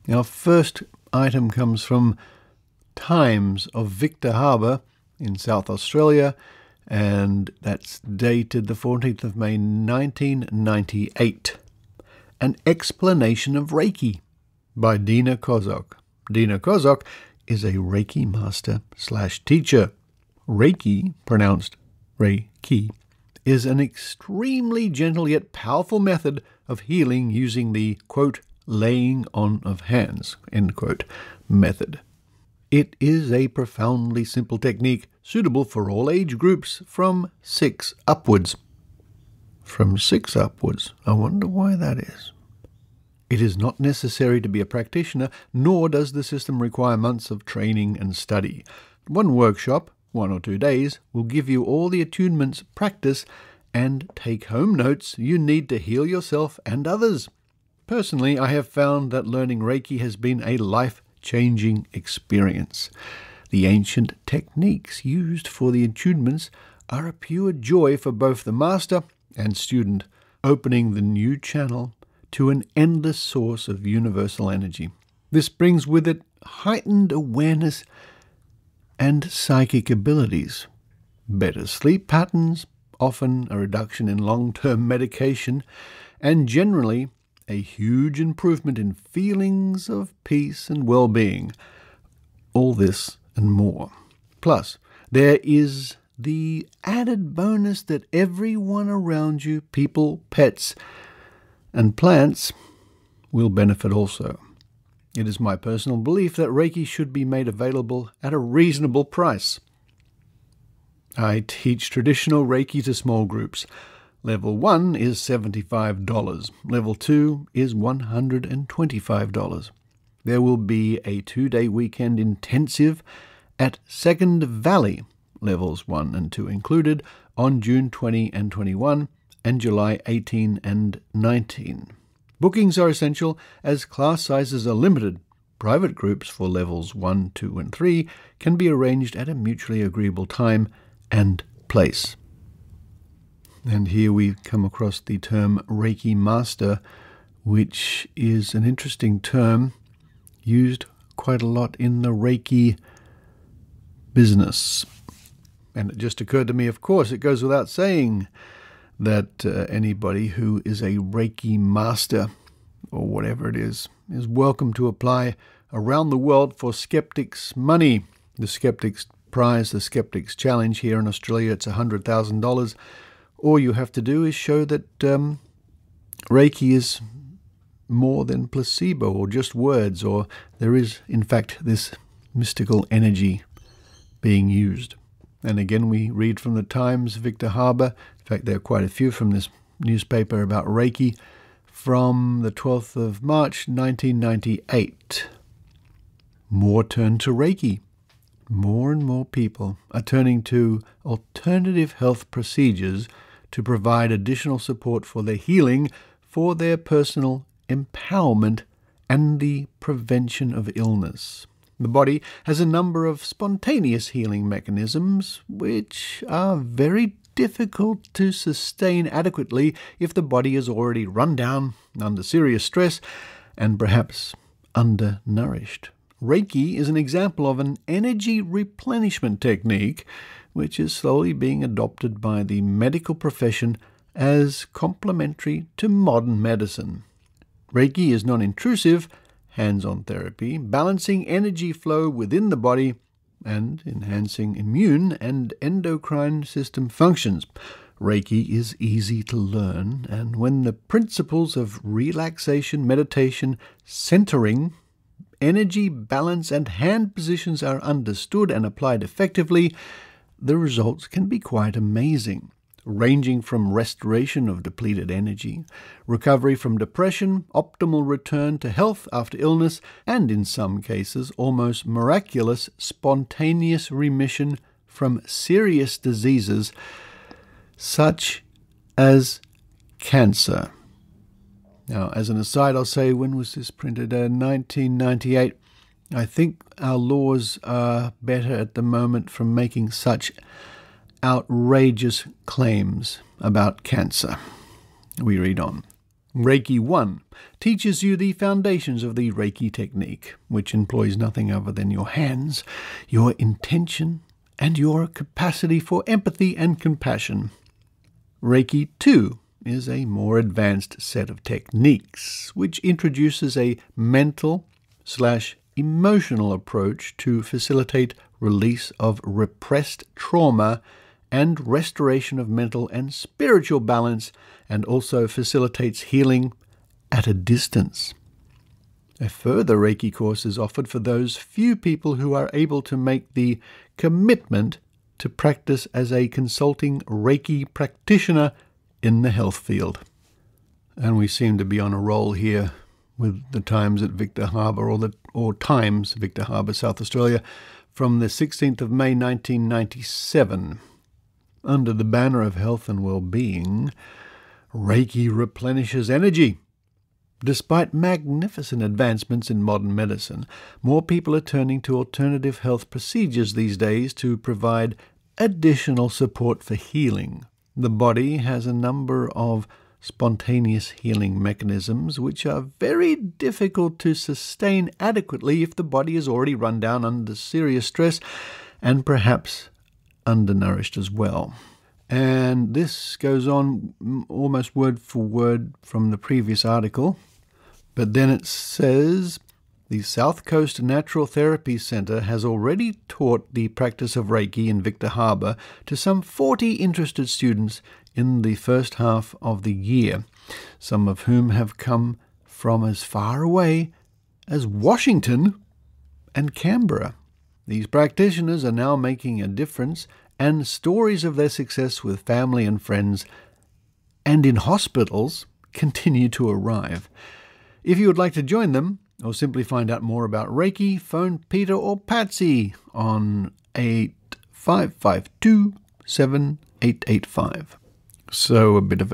Our first item comes from Times of Victor Harbour in South Australia, and that's dated the 14th of May 1998. An Explanation of Reiki by Dina Kozok. Dina Kozok is a Reiki master / teacher. Reiki, pronounced Reiki, is an extremely gentle yet powerful method of healing using the, quote, laying on of hands, end quote, method. It is a profoundly simple technique suitable for all age groups from 6 upwards. From 6 upwards. I wonder why that is. It is not necessary to be a practitioner, nor does the system require months of training and study. One workshop, 1 or 2 days, will give you all the attunements, practice, and take-home notes you need to heal yourself and others. Personally, I have found that learning Reiki has been a life-changing experience. The ancient techniques used for the attunements are a pure joy for both the master and student, opening the new channel to an endless source of universal energy. This brings with it heightened awareness and psychic abilities, better sleep patterns, often a reduction in long-term medication, and generally a huge improvement in feelings of peace and well-being. All this and more. Plus, there is the added bonus that everyone around you, people, pets, and plants, will benefit also. It is my personal belief that Reiki should be made available at a reasonable price. I teach traditional Reiki to small groups. Level 1 is $75. Level 2 is $125. There will be a 2-day weekend intensive at Second Valley, levels 1 and 2 included, on June 20 and 21 and July 18 and 19. Bookings are essential as class sizes are limited. Private groups for levels 1, 2, and 3 can be arranged at a mutually agreeable time and place. And here we come across the term Reiki Master, which is an interesting term used quite a lot in the Reiki business. And it just occurred to me, of course, it goes without saying that anybody who is a Reiki Master, or whatever it is welcome to apply around the world for Skeptics money. The Skeptics prize, the Skeptics challenge here in Australia, it's $100,000. All you have to do is show that Reiki is more than placebo or just words, or there is, in fact, this mystical energy being used. And again, we read from the Times, Victor Harbour. In fact, there are quite a few from this newspaper about Reiki from the 12th of March, 1998. More turn to Reiki. More and more people are turning to alternative health procedures to provide additional support for their healing, for their personal empowerment, and the prevention of illness. The body has a number of spontaneous healing mechanisms which are very difficult to sustain adequately if the body is already run down, under serious stress, and perhaps undernourished. Reiki is an example of an energy replenishment technique which is slowly being adopted by the medical profession as complementary to modern medicine. Reiki is non-intrusive, hands-on therapy, balancing energy flow within the body and enhancing immune and endocrine system functions. Reiki is easy to learn, and when the principles of relaxation, meditation, centering, energy balance, and hand positions are understood and applied effectively, the results can be quite amazing, ranging from restoration of depleted energy, recovery from depression, optimal return to health after illness, and in some cases almost miraculous spontaneous remission from serious diseases such as cancer. Now, as an aside, I'll say, when was this printed? 1998. I think our laws are better at the moment from making such outrageous claims about cancer. We read on. Reiki 1 teaches you the foundations of the Reiki technique, which employs nothing other than your hands, your intention, and your capacity for empathy and compassion. Reiki 2 is a more advanced set of techniques, which introduces a mental/emotional approach to facilitate release of repressed trauma and restoration of mental and spiritual balance, and also facilitates healing at a distance. A further Reiki course is offered for those few people who are able to make the commitment to practice as a consulting Reiki practitioner in the health field. And we seem to be on a roll here with the Times at Victor Harbour, or Times, Victor Harbour, South Australia, from the 16th of May 1997. Under the banner of health and well-being, Reiki replenishes energy. Despite magnificent advancements in modern medicine, more people are turning to alternative health procedures these days to provide additional support for healing. The body has a number of spontaneous healing mechanisms which are very difficult to sustain adequately if the body is already run down under serious stress and perhaps undernourished as well. And this goes on almost word for word from the previous article, but then it says the South Coast Natural Therapy Centre has already taught the practice of Reiki in Victor Harbour to some 40 interested students in the first half of the year, some of whom have come from as far away as Washington and Canberra. These practitioners are now making a difference, and stories of their success with family and friends and in hospitals continue to arrive. If you would like to join them or simply find out more about Reiki, phone Peter or Patsy on 8552-7885. So a bit of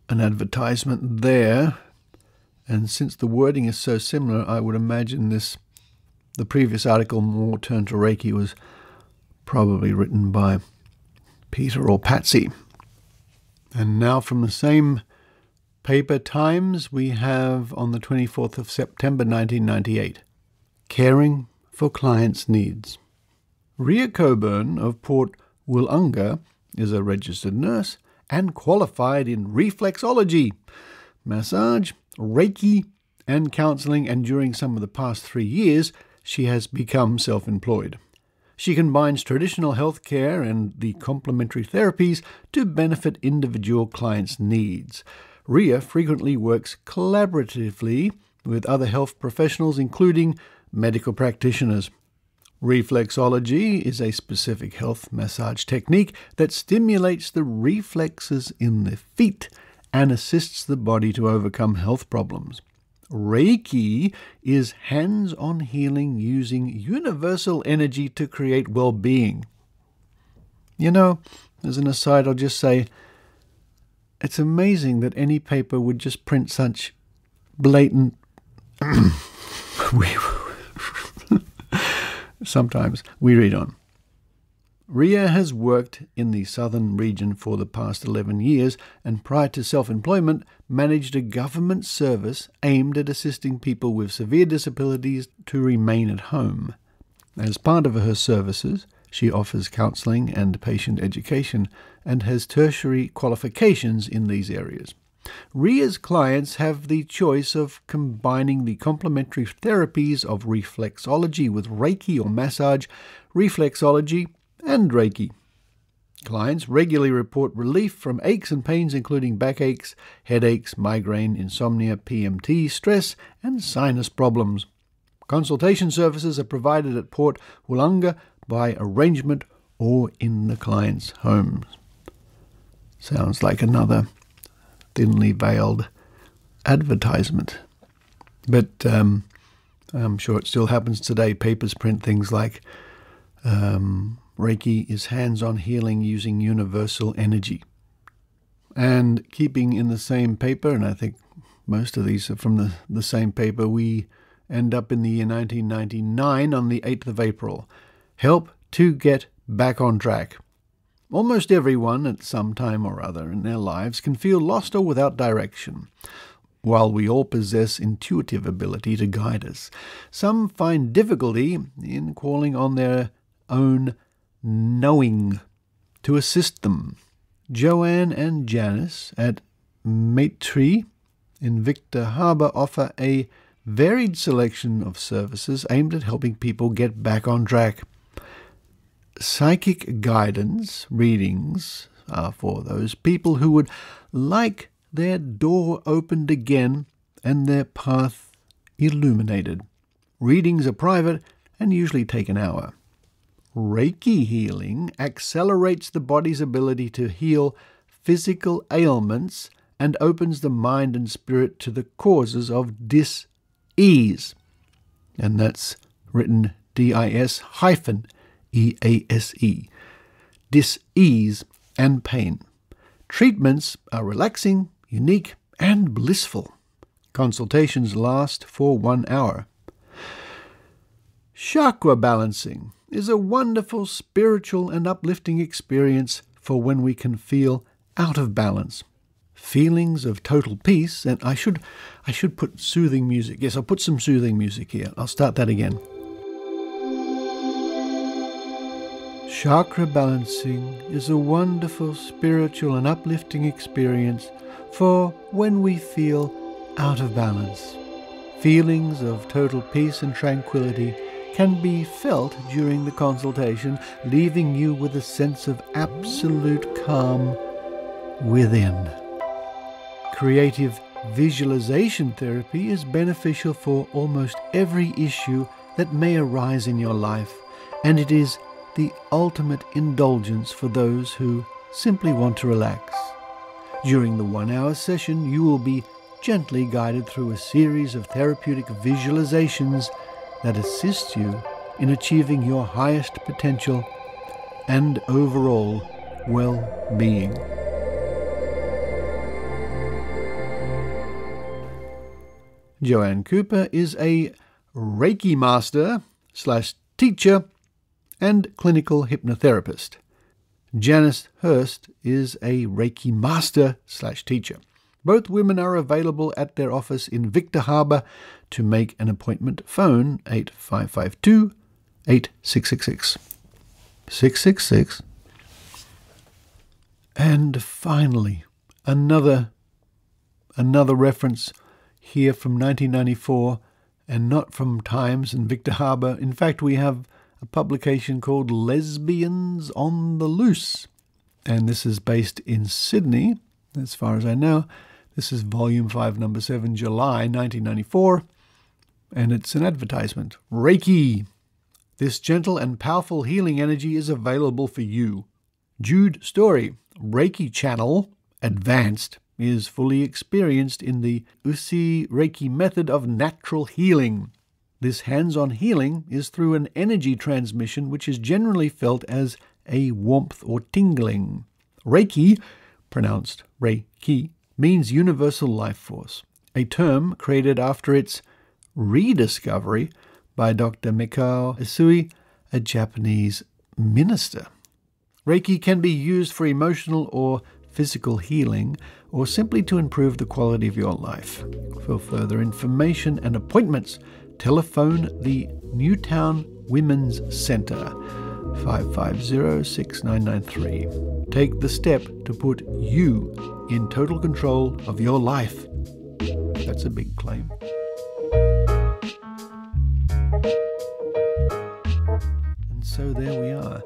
an advertisement there. And since the wording is so similar, I would imagine the previous article, More Turn to Reiki, was probably written by Peter or Patsy. And now from the same paper, Times, we have on the 24th of September 1998, Caring for Clients' Needs. Ria Coburn of Port Wollonga is a registered nurse and qualified in reflexology, massage, Reiki, and counselling, and during some of the past 3 years, she has become self-employed. She combines traditional health care and the complementary therapies to benefit individual clients' needs. Ria frequently works collaboratively with other health professionals, including medical practitioners. Reflexology is a specific health massage technique that stimulates the reflexes in the feet and assists the body to overcome health problems. Reiki is hands-on healing using universal energy to create well-being. You know, as an aside, I'll just say, it's amazing that any paper would just print such blatant... Sometimes we read on. Ria has worked in the southern region for the past 11 years and prior to self-employment managed a government service aimed at assisting people with severe disabilities to remain at home. As part of her services, she offers counselling and patient education and has tertiary qualifications in these areas. Ria's clients have the choice of combining the complementary therapies of reflexology with Reiki or massage, reflexology, and Reiki. Clients regularly report relief from aches and pains including backaches, headaches, migraine, insomnia, PMT, stress, and sinus problems. Consultation services are provided at Port Wollonga by arrangement or in the client's homes. Sounds like another thinly veiled advertisement. But I'm sure it still happens today. Papers print things like Reiki is hands-on healing using universal energy. And keeping in the same paper, and I think most of these are from the same paper, we end up in the year 1999 on the 8th of April. Help to get back on track. Almost everyone at some time or other in their lives can feel lost or without direction. While we all possess intuitive ability to guide us, some find difficulty in calling on their own knowing to assist them. Joanne and Janice at Maitree in Victor Harbour offer a varied selection of services aimed at helping people get back on track. Psychic guidance readings are for those people who would like their door opened again and their path illuminated. Readings are private and usually take an hour. Reiki healing accelerates the body's ability to heal physical ailments and opens the mind and spirit to the causes of dis-ease. And that's written D-I-S-EASE. Dis-ease and pain. Treatments are relaxing, unique, and blissful. Consultations last for 1 hour. Chakra balancing is a wonderful spiritual and uplifting experience for when we can feel out of balance. Feelings of total peace, and I should put soothing music. Yes, I'll put some soothing music here. I'll start that again. Chakra balancing is a wonderful spiritual and uplifting experience for when we feel out of balance. Feelings of total peace and tranquility can be felt during the consultation, leaving you with a sense of absolute calm within. Creative Visualization therapy is beneficial for almost every issue that may arise in your life, and it is the ultimate indulgence for those who simply want to relax. During the 1-hour session, you will be gently guided through a series of therapeutic visualizations that assist you in achieving your highest potential and overall well-being. Joanne Cooper is a Reiki master / teacher and clinical hypnotherapist. Janice Hurst is a Reiki master / teacher. Both women are available at their office in Victor Harbor. To make an appointment, phone 8552-8666. 666. And finally, another reference here from 1994, and not from Times and Victor Harbor. In fact, we have a publication called Lesbians on the Loose, and this is based in Sydney, as far as I know. This is Volume 5, Number 7, July 1994, and it's an advertisement. Reiki. This gentle and powerful healing energy is available for you. Jude Story, Reiki Channel, Advanced, is fully experienced in the Usi Reiki method of natural healing. This hands-on healing is through an energy transmission which is generally felt as a warmth or tingling. Reiki, pronounced Reiki, means universal life force, a term created after its rediscovery by Dr. Mikao Isui, a Japanese minister. Reiki can be used for emotional or physical healing, or simply to improve the quality of your life. For further information and appointments, telephone the Newtown Women's Centre, 550-6993. Take the step to put you in total control of your life. That's a big claim. And so there we are.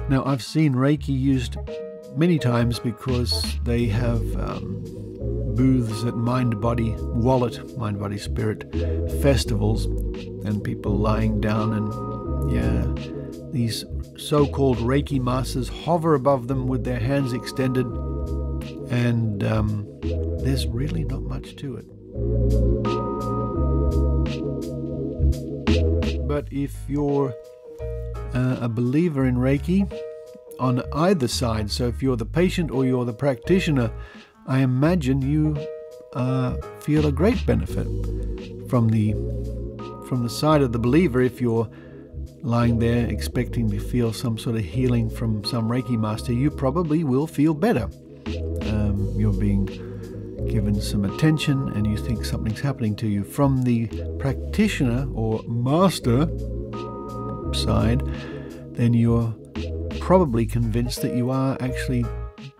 Now, I've seen Reiki used many times because they have booths at Mind Body Spirit festivals, and people lying down, and these so-called Reiki masters hover above them with their hands extended, and there's really not much to it. But if you're a believer in Reiki, on either side, so if you're the patient or you're the practitioner, I imagine you feel a great benefit from the side of the believer. If you're lying there expecting to feel some sort of healing from some Reiki master, you probably will feel better. You're being given some attention and you think something's happening to you. From the practitioner or master side, then you're probably convinced that you are actually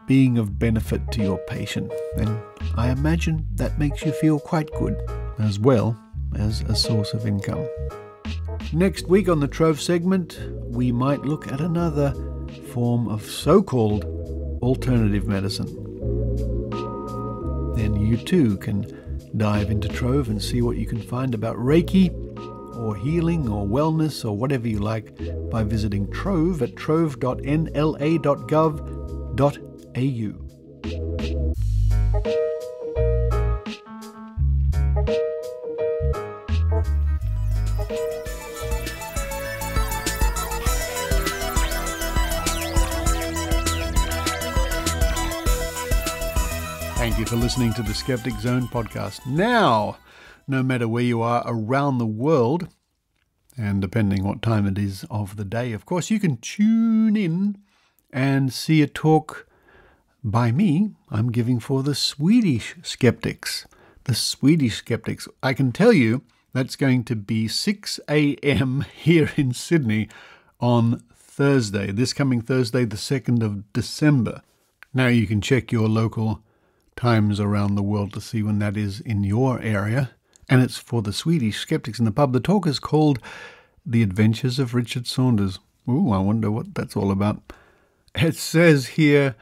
being of benefit to your patient, and I imagine that makes you feel quite good, as well as a source of income. Next week on the Trove segment, we might look at another form of so-called alternative medicine. Then you too can dive into Trove and see what you can find about Reiki, or healing, or wellness, or whatever you like, by visiting Trove at trove.nla.gov.au. Thank you for listening to the Skeptic Zone podcast. Now, no matter where you are around the world, and depending what time it is of the day, of course, you can tune in and see a talk by me I'm giving for the Swedish Skeptics. The Swedish Skeptics. I can tell you that's going to be 6 a.m. here in Sydney on Thursday, this coming Thursday, the 2nd of December. Now you can check your local times around the world to see when that is in your area. And it's for the Swedish Skeptics in the pub. The talk is called The Adventures of Richard Saunders. Ooh, I wonder what that's all about. It says here,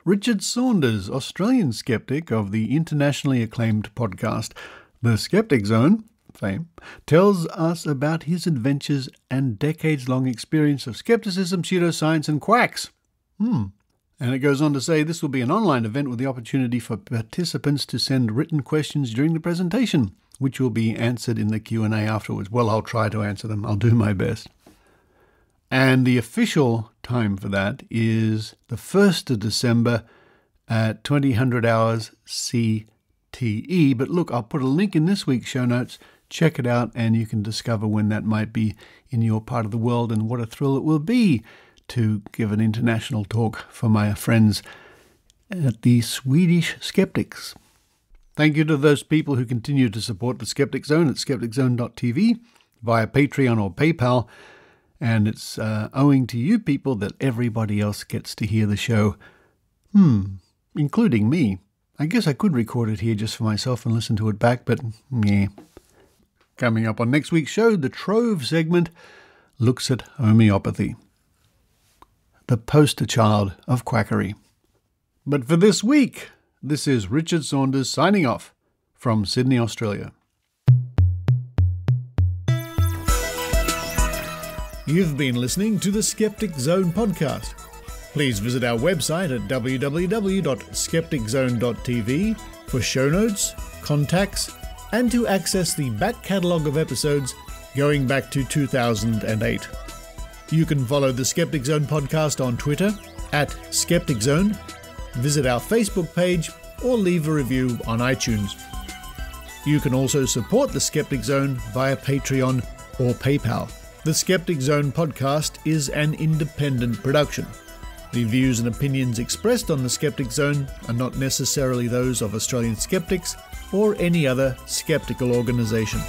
Richard Saunders, Australian skeptic of the internationally acclaimed podcast The Skeptic Zone, fame, tells us about his adventures and decades-long experience of skepticism, pseudoscience and quacks. And it goes on to say this will be an online event with the opportunity for participants to send written questions during the presentation, which will be answered in the Q&A afterwards. Well, I'll try to answer them. I'll do my best. And the official time for that is the 1st of December at 2000 hours CTE. But look, I'll put a link in this week's show notes. Check it out and you can discover when that might be in your part of the world and what a thrill it will be to give an international talk for my friends at the Swedish Skeptics. Thank you to those people who continue to support the Skeptic Zone at skepticzone.tv via Patreon or PayPal. And it's owing to you people that everybody else gets to hear the show, including me. I guess I could record it here just for myself and listen to it back, but yeah. Coming up on next week's show, the Trove segment looks at homeopathy, the poster child of quackery. But for this week, this is Richard Saunders signing off from Sydney, Australia. You've been listening to the Skeptic Zone podcast. Please visit our website at www.skepticzone.tv for show notes, contacts, and to access the back catalogue of episodes going back to 2008. You can follow the Skeptic Zone podcast on Twitter at Skeptic Zone, visit our Facebook page, or leave a review on iTunes. You can also support the Skeptic Zone via Patreon or PayPal. The Skeptic Zone podcast is an independent production. The views and opinions expressed on the Skeptic Zone are not necessarily those of Australian skeptics or any other skeptical organisation.